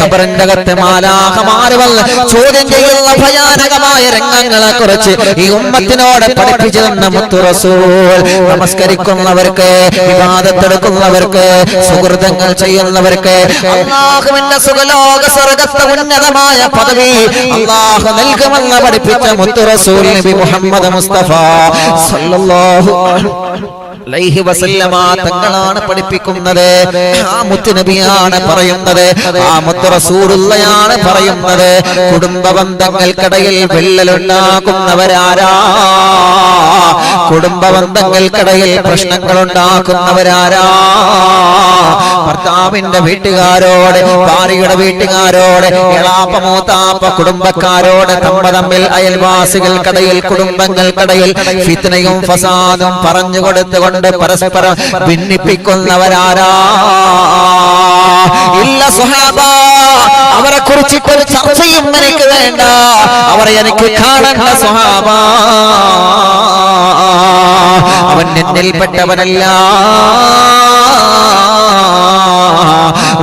ഖബറിന്റെ അകത്ത് മാലാഖമാർ വന്ന് ചോദ്യം ചെയ്യുന്ന ഭയാനകമായ രംഗങ്ങളെ കുറിച്ച് ഈ ഉമ്മത്തിനോട് പഠിപ്പിച്ചു തന്ന മുത്തു റസൂൽ. നമസ്കരിക്കുന്നവർക്ക്, ഇബാദത്തെടുക്കുന്നവർക്ക്, സുഹൃതങ്ങൾ ചെയ്യുന്നവർക്ക് അല്ലാഹുവിന്റെ സുഖലോക സ്വർഗ്ഗത്തെ ഉന്നതമായ പദവി അല്ലാഹു നൽകുമെന്ന് പഠിപ്പിച്ച മുത്തു റസൂൽ നബി മുഹമ്മദ് മുസ്തഫ സല്ലല്ലാഹു അലൈഹി വസല്ലമ തങ്ങളാണ് പഠിപ്പിക്കുന്നത്. ആ മുത്തുനബിയാണ് പറയുന്നത്, ആ മുത്തു റസൂലുള്ളാഹിയാണ് പറയുന്നത്. കുടുംബ ബന്ധങ്ങൾക്കിടയിൽ വിള്ളലുണ്ടാക്കുന്നവരാരാ? കുടുംബ ബന്ധങ്ങൾക്കിടയിൽ പ്രശ്നങ്ങൾ ഉണ്ടാക്കുന്നവരാരാ? ഭർത്താവിന്റെ വീട്ടുകാരോട്, ഭാര്യയുടെ വീട്ടുകാരോട്, എളാപ്പ മൂത്താപ്പ കുടുംബക്കാരോട്, തമ്മിൽ അയൽവാസികൾക്കിടയിൽ, കുടുംബങ്ങൾക്കിടയിൽ ഫിത്നയും ഫസാദും പറഞ്ഞു കൊടുത്തുകൊണ്ട് പരസ്പരം ഭിന്നിപ്പിക്കുന്നവരാരാ? ഇല്ല സ്വഹാബ, അവരെ കുറിച്ചിട്ടൊരു ചർച്ചയും എനിക്ക് വേണ്ട, അവരെ എനിക്ക് കാണണ്ട സ്വഹാബ. അവൻ എന്നിൽപ്പെട്ടവനല്ല,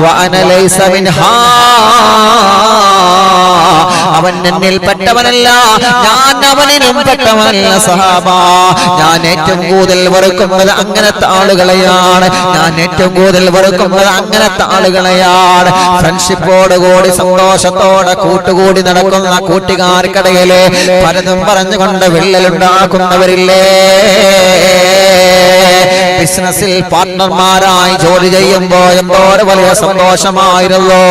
വഅന ലൈസ മിൻഹാ, അവൻ എന്നിൽപ്പെട്ടവനല്ല, ഞാൻ അവനിലും പെട്ടവനല്ല സഹാബ. ഞാൻ ഏറ്റവും കൂടുതൽ വെറുക്കുന്നത് അങ്ങനത്തെ ആളുകളെയാണ്, ഞാൻ ഏറ്റവും കൂടുതൽ വെറുക്കുന്നത് അങ്ങനത്തെ ആളുകളെയാണ്. ഫ്രണ്ട്ഷിപ്പോടുകൂടി സന്തോഷത്തോടെ കൂട്ടുകൂടി നടക്കുന്ന കൂട്ടുകാർക്കിടയില് പലതും പറഞ്ഞുകൊണ്ട് വിള്ളലുണ്ടാക്കുന്നവരില്ലേ? ബിസിനസ്സിൽ പാർട്ട്ണർമാരായി ജോലി ചെയ്യുമ്പോ എന്തോരം വലിയ സന്തോഷമായിരുന്നു,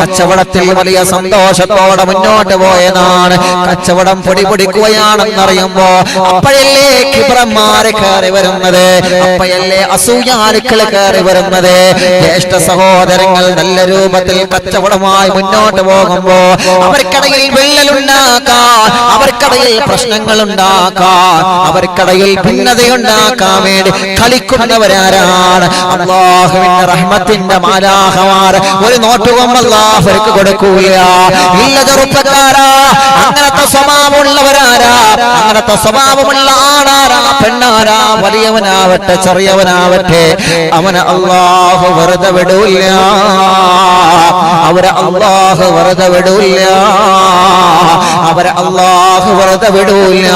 കച്ചവടത്തിൽ വലിയ സന്തോഷത്തോടെ മുന്നോട്ട് പോയതാണ്. കച്ചവടം പൊടിപൊടിക്കുകയാണെന്നറിയുമ്പോ അപ്പോഴല്ലേ കിബ്രന്മാര് കയറി വരുന്നത്, അപ്പോഴല്ലേ അസൂയാലുക്കൾ കയറി വരുന്നത്. ജ്യേഷ്ഠ സഹോദരങ്ങൾ നല്ല രൂപത്തിൽ കച്ചവടമായി മുന്നോട്ട് പോകുമ്പോ അവർക്കിടയിൽ വിള്ളലുണ്ടാക്കാൻ, അവർക്കിടയിൽ പ്രശ്നങ്ങൾ ഉണ്ടാക്കാൻ, അവർക്കിടയിൽ ഭിന്നതയുണ്ടാക്കാൻ വേണ്ടി കളിക്കുന്നവരാരാണ്? അല്ലാഹുവിന്റെ റഹ്മത്തിന്റെ മാലാഖമാർ ഒരു നോട്ടുകൊമ്പ് അല്ലാഹുവിற்கு കൊടുക്കൂല. ഇല്ല ചെറുപ്പക്കാരാ, അങ്ങനത്തെ സ്വഭാവമുള്ളവരാരാ? അങ്ങനത്തെ സ്വഭാവമുള്ള ആണാരാ, പെണ്ണാരാ, വലിയവനാവട്ടെ ചെറിയവനാവട്ടെ, അവനെ അല്ലാഹു വെറുതെ വിടൂല്ല, അവരെ അല്ലാഹു വെറുതെ വിടൂല്ല, അവരെ അല്ലാഹു വെറുതെ വിടൂല്ല.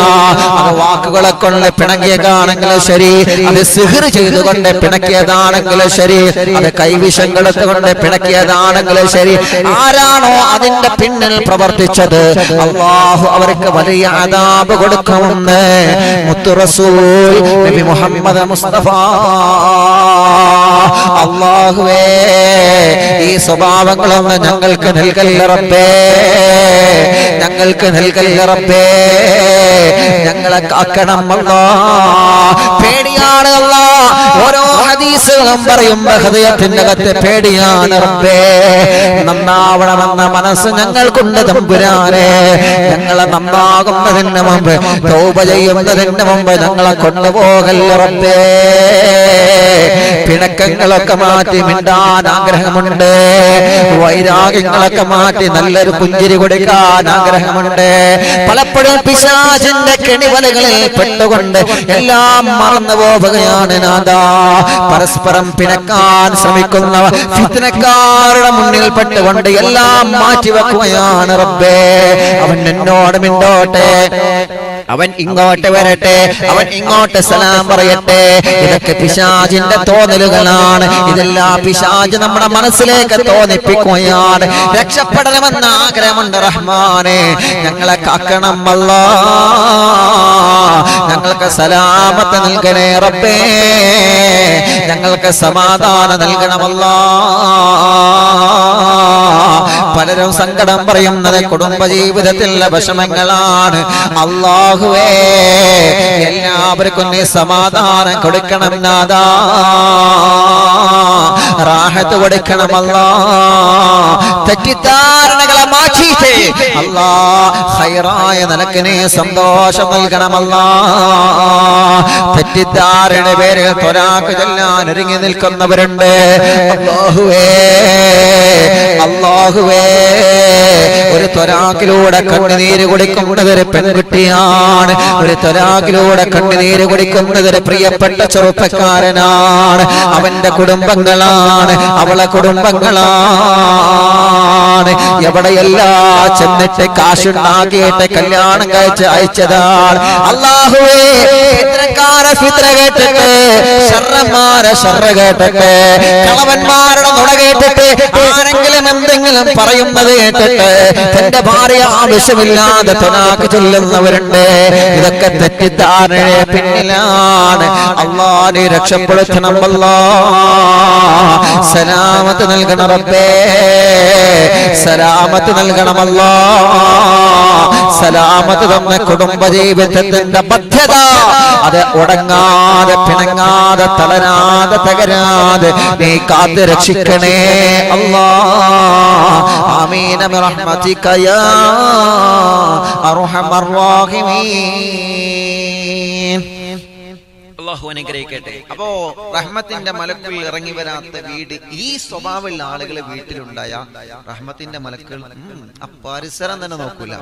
അത് വാക്കുകളെ കൊണ്ട് പിണങ്ങിയതാണെങ്കിലും ശരി, അത് സിഹ്ർ ചെയ്തുകൊണ്ട് പിണക്കിയതാണെങ്കിലും ശരി, അത് കൈവിഷം കൊടുത്തുകൊണ്ട് പിണക്കിയതാണെങ്കിലും ശരി, ആരാണോ അതിന്റെ പിന്നിൽ പ്രവർത്തിച്ചത് അല്ലാഹു അവർക്ക് വലിയ അദാബ് കൊടുക്കുമെന്ന് മുത്തു റസൂൽ നബി മുഹമ്മദ് മുസ്തഫ. അല്ലാഹുവേ, ഈ സ്വഭാവങ്ങളൊന്ന് ഞങ്ങൾക്ക് നൽകല്ല റബ്ബേ, ഞങ്ങൾക്ക് നൽകല്ല റബ്ബേ, ഞങ്ങളെ കാക്കണം അല്ലാഹ്. പേടിയാണ് അല്ലാഹ്. ഓരോ ഹദീസുകളും പറയുമ്പോൾ ഹൃദയത്തിന്റെ അകത്ത് പേടിയാണ് റബ്ബേ. നന്നാവണമെന്ന മനസ്സ് ഞങ്ങൾക്കുണ്ട് തമ്പുരാനെ. ഞങ്ങളെ നന്നാകുന്നതിന് മുമ്പ് തൗബ ചെയ്യുന്നതിന് മുമ്പ് ഞങ്ങളെ കൊണ്ടുപോകല്ല റബ്ബേ. പിണക്കങ്ങളൊക്കെ മാറ്റി മിണ്ടാൻ ആഗ്രഹമുണ്ട്. വൈരാഗ്യങ്ങളൊക്കെ മാറ്റി നല്ലൊരു പുഞ്ചിരി കൊടുക്കാൻ ആഗ്രഹമുണ്ട്. പലപ്പോഴും പിശാചിന്റെ കെണിവലകളിൽ പെട്ടുകൊണ്ട് എല്ലാം മറന്നു പോവുകയാണ് നാഥാ. പരസ്പരം പിണക്കാൻ ശ്രമിക്കുന്ന ഫിത്നക്കാരുടെ മുന്നിൽ പെട്ടുകൊണ്ട് എല്ലാം മാറ്റിവെക്കുകയാണ് റബ്ബേ. അവൻ എന്നോട് മിണ്ടോട്ടെ, അവൻ ഇങ്ങോട്ട് വരട്ടെ, അവൻ ഇങ്ങോട്ട് സലാം പറയട്ടെ. ഇതൊക്കെ പിശാചിന്റെ തോന്നലുകളാണ്. ഇതെല്ലാം പിശാച് നമ്മുടെ മനസ്സിലേക്ക് തോന്നിപ്പിക്കുകയാണ്. രക്ഷപ്പെടണമെന്ന ആഗ്രഹമുണ്ട് റഹ്മാനെ. ഞങ്ങളെ കാക്കണം അല്ലാഹ്. ഞങ്ങൾക്ക് സലാമത്ത് നൽകണേ റബ്ബേ. ഞങ്ങൾക്ക് സമാധാനം നൽകണമല്ലാ. പലരും സങ്കടം പറയുന്നത് കുടുംബജീവിതത്തിലെ വിഷമങ്ങളാണ്. അല്ലാഹുവേ, എല്ലാവർക്കും നീ സമാധാനം കൊടുക്കണം നാഥാ. റാഹത്ത് കൊടുക്കണമല്ലാ. തെറ്റിദ്ധാരണകളെ മാറ്റിയിട്ട് അല്ലാ ഖൈറായ നിനക്ക് നീ സന്തോഷം നൽകണമല്ലാ. തെറ്റിദ്ധാരണ പേരിൽ ത്വരാഖ് ചൊല്ലാൻ ഒരുങ്ങി നിൽക്കുന്നവരുണ്ട്. അല്ലാഹുവേ, അല്ലാഹുവേ, ഒരു ത്വരാഖിലൂടെ കണ്ണുനീര് കുടിക്കുന്നത് ഒരു പെൺകുട്ടിയാണ്. ഒരു ത്വരാഖിലൂടെ കണ്ണുനീര് കുടിക്കുന്നത് ഒരു പ്രിയപ്പെട്ട ചെറുപ്പക്കാരനാണ്. അവന്റെ കുടുംബങ്ങളാണ്, അവളെ കുടുംബങ്ങളാണ്. എവിടെയെല്ലാം ചെന്നിട്ട് കാശുണ്ടാക്കിയിട്ട് കല്യാണം കഴിച്ച് അയച്ചതാണ്. അല്ലാഹുവേ, ഫിത്നക്കാരെ ഫിത്ന കേട്ടിട്ട്, ശർറന്മാരെ ശർറ കേട്ടിട്ട്, കളവന്മാരുടെ നുണ കേട്ടിട്ട്, ആരെങ്കിലും എന്തെങ്കിലും പറയുന്നത് കേട്ടിട്ട് തന്റെ ഭാര്യ ആവശ്യമില്ലാതെ ത്വനാക്ക് ചൊല്ലുന്നവരുണ്ട്. ഇതൊക്കെ തെറ്റിദ്ധാരണയെ പിന്നിലാണ്. അല്ലാഹ് നീ രക്ഷപ്പെടുത്തണം അല്ലാഹ്. സലാമത്ത് നൽകണം റബ്ബേ. സലാമത്ത് നൽകണം അല്ലാഹ്. സലാമത്ത് തന്ന കുടുംബജീവിതത്തിന്റെ ബദ്ധത അത് ഉടങ്ങാതെ, പിണങ്ങാതെ, തളരാതെ, തകരാതെ നീ കാത്ത് രക്ഷിക്കണേ അല്ലാഹ്. ആമീൻ ബിറഹ്മതിക യാ അർഹമർ റഹീമീൻ. അല്ലാഹു അനുഗ്രഹിക്കട്ടെ. അപ്പോ റഹ്മത്തിന്റെ മലക്കുകൾ ഇറങ്ങി വരാത്ത വീട്, ഈ സ്വഭാവമുള്ള ആളുകൾ വീട്ടിലുണ്ടായ റഹ്മത്തിന്റെ മലക്കുകൾ ആ പരിസരം തന്നെ നോക്കൂല.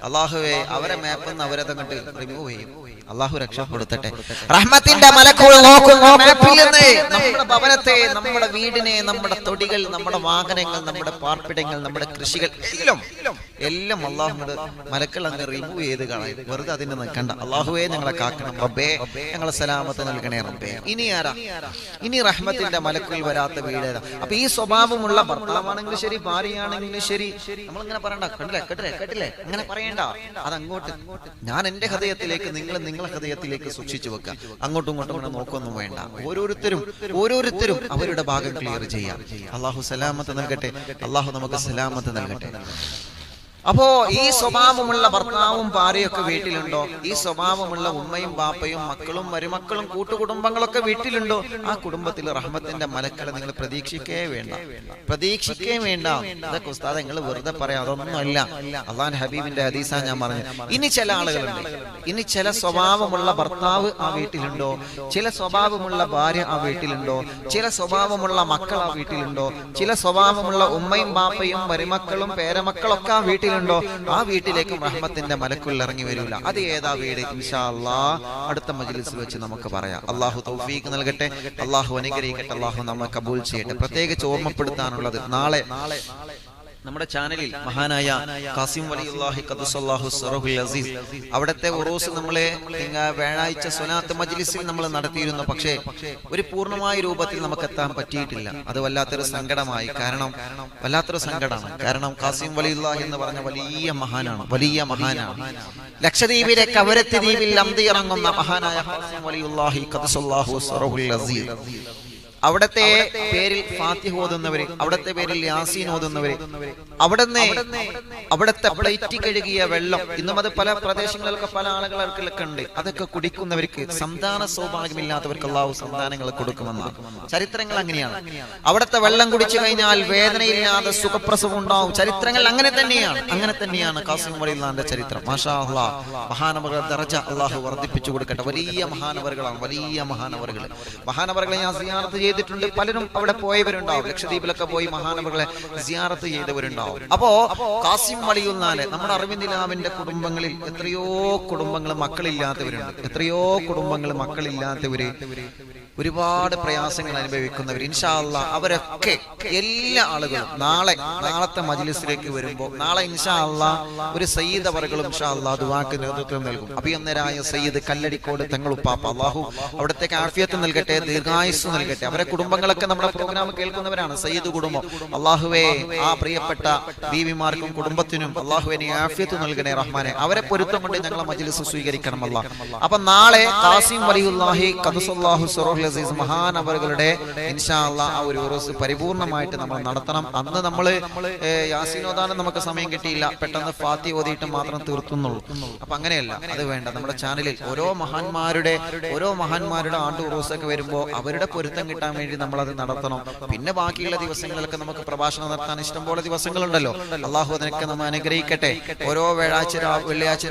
അല്ലാഹുവേ, അവരെ മാപ്പെന്ന് അവരെ തങ്ങട്ട് റിമൂവ് ചെയ്യും. അല്ലാഹു രക്ഷപ്പെടുത്തട്ടെ. റഹ്മത്തിന്റെ മലക്കുകൾ നോക്കുന്നു മാപ്പിൽ നിന്ന് നമ്മുടെ ഭവനത്തെ, നമ്മുടെ വീടിനെ, നമ്മുടെ തൊടികൾ, നമ്മുടെ വാഹനങ്ങൾ, നമ്മുടെ പാർപ്പിടങ്ങൾ, നമ്മുടെ കൃഷികൾ എല്ലാം അല്ലാഹുവിന്റെ മലക്കൾ അങ്ങ് റിമൂവ് ചെയ്ത് കളയും. വെറുതെ അതിന് നിൽക്കണ്ട. അല്ലാഹുവേ, ഞങ്ങളെ കാക്കണം റബ്ബേ. ഞങ്ങളെ സലാമത്ത് നൽകണേ റബ്ബേ. ഇനി ആരാ? ഇനി റഹ്മത്തിന്റെ മലക്കുകൾ വരാത്ത വീടേതാ? അപ്പൊ ഈ സ്വഭാവമുള്ള ഭർത്താവാണെങ്കിലും ശരി, ഭാര്യയാണെങ്കിലും ശരി, നമ്മളിങ്ങനെ പറയണ്ട. കേട്ടില്ലേ അങ്ങനെ പറയണ്ട. അതങ്ങോട്ട് ഞാൻ എന്റെ ഹൃദയത്തിലേക്ക്, നിങ്ങൾ നിങ്ങളെ ഹൃദയത്തിലേക്ക് സൂക്ഷിച്ചു വെക്കുക. അങ്ങോട്ടും ഇങ്ങോട്ടും ഇങ്ങനെ നോക്കൊന്നും വേണ്ട. ഓരോരുത്തരും അവരുടെ ഭാഗം ക്ലിയർ ചെയ്യാം. അല്ലാഹു സലാമത്ത് നൽകട്ടെ. അല്ലാഹു നമുക്ക് സലാമത്ത് നൽകട്ടെ. അപ്പോ ഈ സ്വഭാവമുള്ള ഭർത്താവും ഭാര്യയൊക്കെ വീട്ടിലുണ്ടോ? ഈ സ്വഭാവമുള്ള ഉമ്മയും ബാപ്പയും മക്കളും മരുമക്കളും കൂട്ടുകുടുംബങ്ങളൊക്കെ വീട്ടിലുണ്ടോ? ആ കുടുംബത്തിൽ റഹ്മത്തിന്റെ മലക്കളെ നിങ്ങൾ പ്രതീക്ഷിക്കേ വേണ്ട. ഇതൊക്കെ ഉസ്താദ് നിങ്ങൾ വെറുതെ പറയാം, അതൊന്നും അല്ല. അള്ളാഹുവിന്റെ ഹബീബിന്റെ ഹദീസാ ഞാൻ പറഞ്ഞു. ഇനി ചില ആളുകളുണ്ട്, ഇനി ചില സ്വഭാവമുള്ള ഭർത്താവ് ആ വീട്ടിലുണ്ടോ? ചില സ്വഭാവമുള്ള ഭാര്യ ആ വീട്ടിലുണ്ടോ? ചില സ്വഭാവമുള്ള മക്കൾ ആ വീട്ടിലുണ്ടോ? ചില സ്വഭാവമുള്ള ഉമ്മയും ബാപ്പയും മരുമക്കളും പേരമക്കളൊക്കെ ആ വീട്ടിൽ ണ്ടോ? ആ വീട്ടിലേക്കും റഹ്മത്തിന്റെ മലക്കുകൾ ഇറങ്ങി വരില്ല. അത് ഏതാ വീട്? ഇൻഷാ അല്ലാഹ് അടുത്ത മജ്ലിസിൽ വെച്ച് നമുക്ക് പറയാം. അല്ലാഹു തൗഫീഖ് നൽകട്ടെ. അല്ലാഹു അനുഗ്രഹിക്കട്ടെ. അല്ലാഹു നമ്മെ കബൂൽ ചെയ്യട്ടെ. പ്രത്യേകിച്ച് ഓർമ്മപ്പെടുത്താനുള്ളത്, നാളെ നമ്മുടെ ചാനലിൽ മഹാനായ ഖാസിം വലിയുല്ലാഹി ഖദ്ദസല്ലാഹു സിറഹുൽ അസീസ് അവിടുത്തെ ഉറൂസ് നമ്മളെ വ്യാഴാഴ്ച സ്വലാത്ത് മജ്ലിസിൽ നമ്മൾ നടത്തിയിരുന്നു. പക്ഷേ ഒരു പൂർണ്ണമായ രൂപത്തിൽ നമുക്ക് എത്താൻ പറ്റിയിട്ടില്ല. അത് വല്ലാത്തൊരു സങ്കടമായി. വല്ലാത്തൊരു സങ്കടമാണ്. കാരണം ഖാസിം വലിയുല്ലാഹി എന്ന് പറഞ്ഞ വലിയ മഹാനാണ്. ലക്ഷദ്വീപിലെ കവരത്തി ദ്വീപിൽ അന്തി ഇറങ്ങുന്ന മഹാനായ ഖാസിം വലിയുല്ലാഹി ഖദ്ദസല്ലാഹു സിറഹുൽ അസീസ് അവിടത്തെ പേരിൽ ഫാത്തിഹ ഓതുന്നവര്, അവിടത്തെ പേരിൽ യാസീൻ ഓതുന്നവര്, അവിടത്തെ പ്ലേറ്റ് കഴുകിയ വെള്ളം, ഇന്നും അത് പല പ്രദേശങ്ങളിലൊക്കെ പല ആളുകൾക്കൊക്കെ ഉണ്ട്, അതൊക്കെ കുടിക്കുന്നവർക്ക് സന്താന സൗഭാഗ്യമില്ലാത്തവർക്ക് അല്ലാഹു സന്താനങ്ങൾ കൊടുക്കുമെന്നാണ് ചരിത്രങ്ങൾ. അങ്ങനെയാണ്. അവിടത്തെ വെള്ളം കുടിച്ചു കഴിഞ്ഞാൽ വേദനയില്ലാതെ സുഖപ്രസവം ഉണ്ടാവും. ചരിത്രങ്ങൾ അങ്ങനെ തന്നെയാണ് ഖാസിം വലിയുള്ളാന്റെ ചരിത്രം. മാഷാ അല്ലാഹ്. മഹാനവറുകളുടെ ദറജ അല്ലാഹു വർദ്ധിപ്പിച്ചു കൊടുക്കട്ടെ. വലിയ മഹാനവറുകളാണ്, വലിയ മഹാനവറുകളെ ഞാൻ സിയാറത്ത് ചെയ്തിട്ടുണ്ട്. പലരും അവിടെ പോയവരുണ്ടാവും, ലക്ഷദ്വീപിലൊക്കെ പോയി മഹാനവറുകളെ സിയാറത്ത് ചെയ്തവരുണ്ടാവും. അപ്പോ ഖാസിം വലിയുള്ളാന്റെ നമ്മുടെ അരവിന്ദ് നിലാവിന്റെ കുടുംബങ്ങളിൽ എത്രയോ കുടുംബങ്ങൾ മക്കളില്ലാത്തവര്, ഒരുപാട് പ്രയാസങ്ങൾ അനുഭവിക്കുന്നവർ, ഇൻഷാ അല്ലാഹ് അവരൊക്കെ എല്ലാ ആളുകളും നാളത്തെ മജ്ലിസിലേക്ക് വരുമ്പോൾ നാളെ ഇൻഷാ അല്ലാഹ് ഒരു സയ്യിദ് അവറുകളും ഇൻഷാ അല്ലാഹ് ദുആക്ക് നേതൃത്വം നൽകും. അഭിയന്നരായ സയ്യിദ് കല്ലടിക്കോട് തങ്ങളുപ്പാപ്പ, അല്ലാഹു അവിടത്തേക്ക് ആഫിയത്ത് നൽകട്ടെ, ദീർഘായുസ് നൽകട്ടെ. അവരെ കുടുംബങ്ങളൊക്കെ നമ്മുടെ പ്രോഗ്രാം കേൾക്കുന്നവരാണ്, സയ്യിദ് കുടുംബം. അല്ലാഹുവേ ആ പ്രിയപ്പെട്ട ബീവിമാർക്കും കുടുംബത്തിനും അല്ലാഹുവേ നീ ആഫിയത്ത് നൽകണേ റഹ്മാനെ. അവരെ പൊരുത്തം കൊണ്ട് ഞങ്ങളെ മജ്ലിസ് സ്വീകരിക്കണം അല്ലാഹ്. അപ്പൊ നാളെ ഖാസിം വലിയുല്ലാഹി ഖദ്ദസല്ലാഹു സിറഹുൽ അസീസ് മഹാനവറുകളുടെ ഇൻഷാ അല്ലാഹ് ആ ഒരു ഉറൂസ് പരിപൂർണമായിട്ട് നമ്മൾ നടത്തണം. അന്ന് നമ്മൾ യാസീൻ ഓതാനും നമുക്ക് സമയം കിട്ടിയില്ല, പെട്ടെന്ന് ഫാത്തിഹ ഓതിയിട്ട് മാത്രം തീർത്തുന്നുള്ളൂ. അപ്പൊ അങ്ങനെയല്ല, അത് വേണ്ട. നമ്മുടെ ചാനലിൽ ഓരോ മഹാന്മാരുടെ ആണ്ട് ഉറൂസൊക്കെ വരുമ്പോൾ അവരുടെ പൊരുത്തം കിട്ടാൻ വേണ്ടി നമ്മൾ അത് നടത്തണം. പിന്നെ ബാക്കിയുള്ള ദിവസങ്ങളിലൊക്കെ നമുക്ക് പ്രഭാഷണം നടത്താൻ ഇഷ്ടംപോലെ ദിവസങ്ങളുണ്ടല്ലോ. അള്ളാഹു അതിനൊക്കെ നമ്മൾ അനുഗ്രഹിക്കട്ടെ. ഓരോ വെള്ളിയാഴ്ച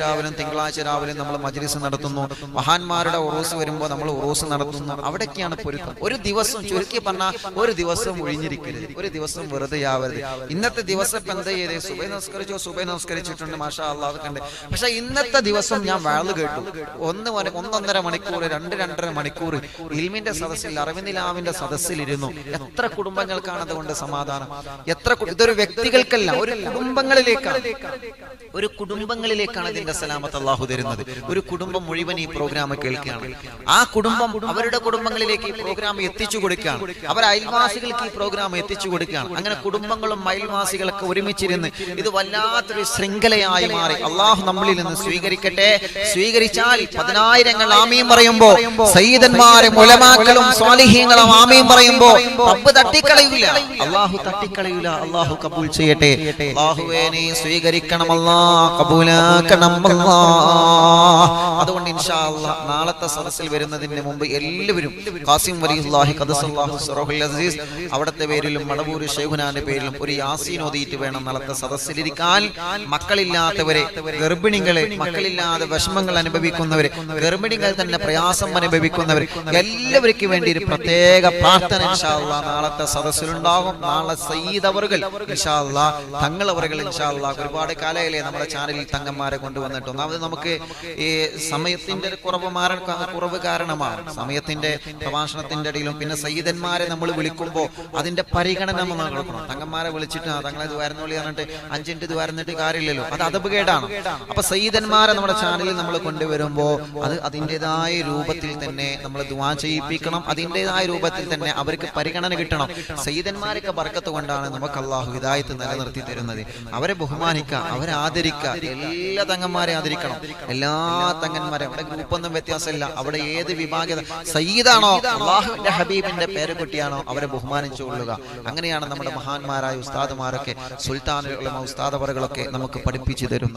രാവിലും തിങ്കളാഴ്ച രാവിലും നമ്മൾ മജ്ലിസ് നടത്തുന്നു. മഹാന്മാരുടെ ഉറൂസ് വരുമ്പോൾ നമ്മൾ ഉറൂസ് നടത്തുന്നു. അവിടേക്കാണ് പൊരുത്തം. ഒരു ദിവസം ചുരുക്കി പറഞ്ഞാൽ ഒരു ദിവസം ഒഴിഞ്ഞിരിക്കരുത്, ഒരു ദിവസം വെറുതെ ആവരുത്. ഇന്നത്തെ ദിവസം ഇപ്പം എന്താ ചെയ്തേ? സുബൈ നമസ്കരിച്ചിട്ടുണ്ട്, മാഷാ അല്ലാഹ് കണ്ട്. പക്ഷെ ഇന്നത്തെ ദിവസം ഞാൻ വാള് കേട്ടു, 1.5 മണിക്കൂർ 2.5 മണിക്കൂർ ഇൽമിന്റെ സദസ്സിൽ, അരവിന്ദ് നിലാവിന്റെ സദസ്സിലിരുന്നു. എത്ര കുടുംബങ്ങൾക്കാണ് അതുകൊണ്ട് സമാധാനം? ഇതൊരു വ്യക്തികൾക്കല്ല, ഒരു കുടുംബങ്ങളിലേക്കാണ് ഇതിന്റെ സലാമത്ത് അല്ലാഹു തരുന്നത്. ഒരു കുടുംബം മുഴുവൻ ഈ പ്രോഗ്രാം കേൾക്കുകയാണ്. ആ കുടുംബം അവരുടെ കുടുംബങ്ങളിലേക്ക് ഈ പ്രോഗ്രാം എത്തിച്ചു കൊടുക്കുകയാണ്. അവർ അയൽവാസികൾക്ക് ഈ പ്രോഗ്രാം എത്തിച്ചു കൊടുക്കുകയാണ്. അങ്ങനെ കുടുംബങ്ങളും അയൽവാസികളൊക്കെ ഒരുമിച്ചിരുന്ന് ഇത് വല്ലാത്തൊരു ശൃംഖലയായി മാറി. അള്ളാഹു നമ്മളിൽ നിന്ന് സ്വീകരിക്കട്ടെ. സ്വീകരിച്ചാൽ 10,000 ആമീൻ പറയുമ്പോ, സയ്യിദന്മാരും ഉലമാക്കളും സ്വാലിഹീങ്ങളും ആമീൻ പറയുമ്പോ റബ്ബ് തട്ടിക്കളയൂല, അള്ളാഹു തട്ടിക്കളയൂല. അള്ളാഹു കബൂൽ ചെയ്യട്ടെ. അള്ളാഹുവേ നീ സ്വീകരിക്കണം അല്ലാഹ്, കബൂലാക്കണം അല്ലാഹ്. അതുകൊണ്ട് ഇൻഷാ അല്ലാഹ് നാളത്തെ സദസ്സിൽ വരുന്നതിന് മുമ്പ് എല്ലാവരും ഖാസിം വലിയുല്ലാഹി ഖദ്ദസല്ലാഹു സിറഹുൽ അസീസ് അവിടത്തെ പേരിലും മടവൂര് ശൈഖുനാന്റെ പേരിലും ഒരു യാസീൻ ഓതിയിട്ട് വേണം നാളത്തെ സദസ്സിലിരിക്കാൻ. മക്കളില്ലാത്തവരെ, ഗർഭിണികളെ, മക്കളില്ലാതെ വിഷമങ്ങൾ അനുഭവിക്കുന്നവരെ, ഗർഭിണികൾ തന്നെ പ്രയാസം അനുഭവിക്കുന്നവർ എല്ലാവർക്കും വേണ്ടി ഒരു പ്രത്യേക പ്രാർത്ഥന ഇൻഷാ അല്ലാഹ് നാളത്തെ സദസ്സിലുണ്ടാകും. നാളെ സയ്യിദ് അവറുകൾ ഇൻഷാ അല്ലാഹ്, തങ്ങൾ അവറുകൾ ഇൻഷാ അല്ലാഹ് ഒരുപാട് കാലയിലെ നമ്മുടെ ചാനലിൽ തങ്ങന്മാരെ കൊണ്ടുവന്നിട്ട്, ഒന്നാമത് നമുക്ക് ഈ സമയത്തിന്റെ കുറവ് കാരണമാണ്, സമയത്തിന്റെ പ്രഭാഷണത്തിന്റെ ഇടയിലും പിന്നെ സയ്യിദന്മാരെ നമ്മൾ വിളിക്കുമ്പോൾ അതിന്റെ പരിഗണന നമ്മൾ കൊടുക്കണം. തങ്ങന്മാരെ വിളിച്ചിട്ട് തങ്ങളെ ഇത് വരുന്നോളി പറഞ്ഞിട്ട് 5 മിനിറ്റ് ഇത് വരുന്നിട്ട് കാര്യമില്ലല്ലോ, അത് അതപകേടാണ്. അപ്പൊ സയ്യിദന്മാരെ നമ്മുടെ ചാനലിൽ നമ്മൾ കൊണ്ടുവരുമ്പോൾ അത് അതിൻ്റെതായ രൂപത്തിൽ തന്നെ നമ്മൾ ദുആ ചെയ്യിപ്പിക്കണം. അതിൻ്റെതായ രൂപത്തിൽ തന്നെ അവർക്ക് പരിഗണന കിട്ടണം. സയ്യിദന്മാരൊക്കെ ബർക്കത്ത് കൊണ്ടാണ് നമുക്ക് അല്ലാഹു ഹിദായത്ത് നിലനിർത്തി തരുന്നത്. അവരെ ബഹുമാനിക്കുക, അവരെ ആദരിക്കുക. എല്ലാ തങ്ങന്മാരെ ആദരിക്കണം, എല്ലാ തങ്ങന്മാരെ. അവിടെ ഗ്രൂപ്പൊന്നും വ്യത്യാസമില്ല, അവിടെ ഏത് വിഭാഗത സയ്യിദാണോ, അല്ലാഹുവിന്റെ ഹബീബിന്റെ പേരക്കുട്ടിയാണോ അവരെ ബഹുമാനിച്ചു കൊള്ളുക. അങ്ങനെയാണ് നമ്മുടെ മഹാന്മാരായ ഉസ്താദുമാരൊക്കെ, സുൽത്താനുൽ ഉലമ ഉസ്താദ് അവറുകളൊക്കെ നമുക്ക് പഠിപ്പിച്ചു തരുന്നത്.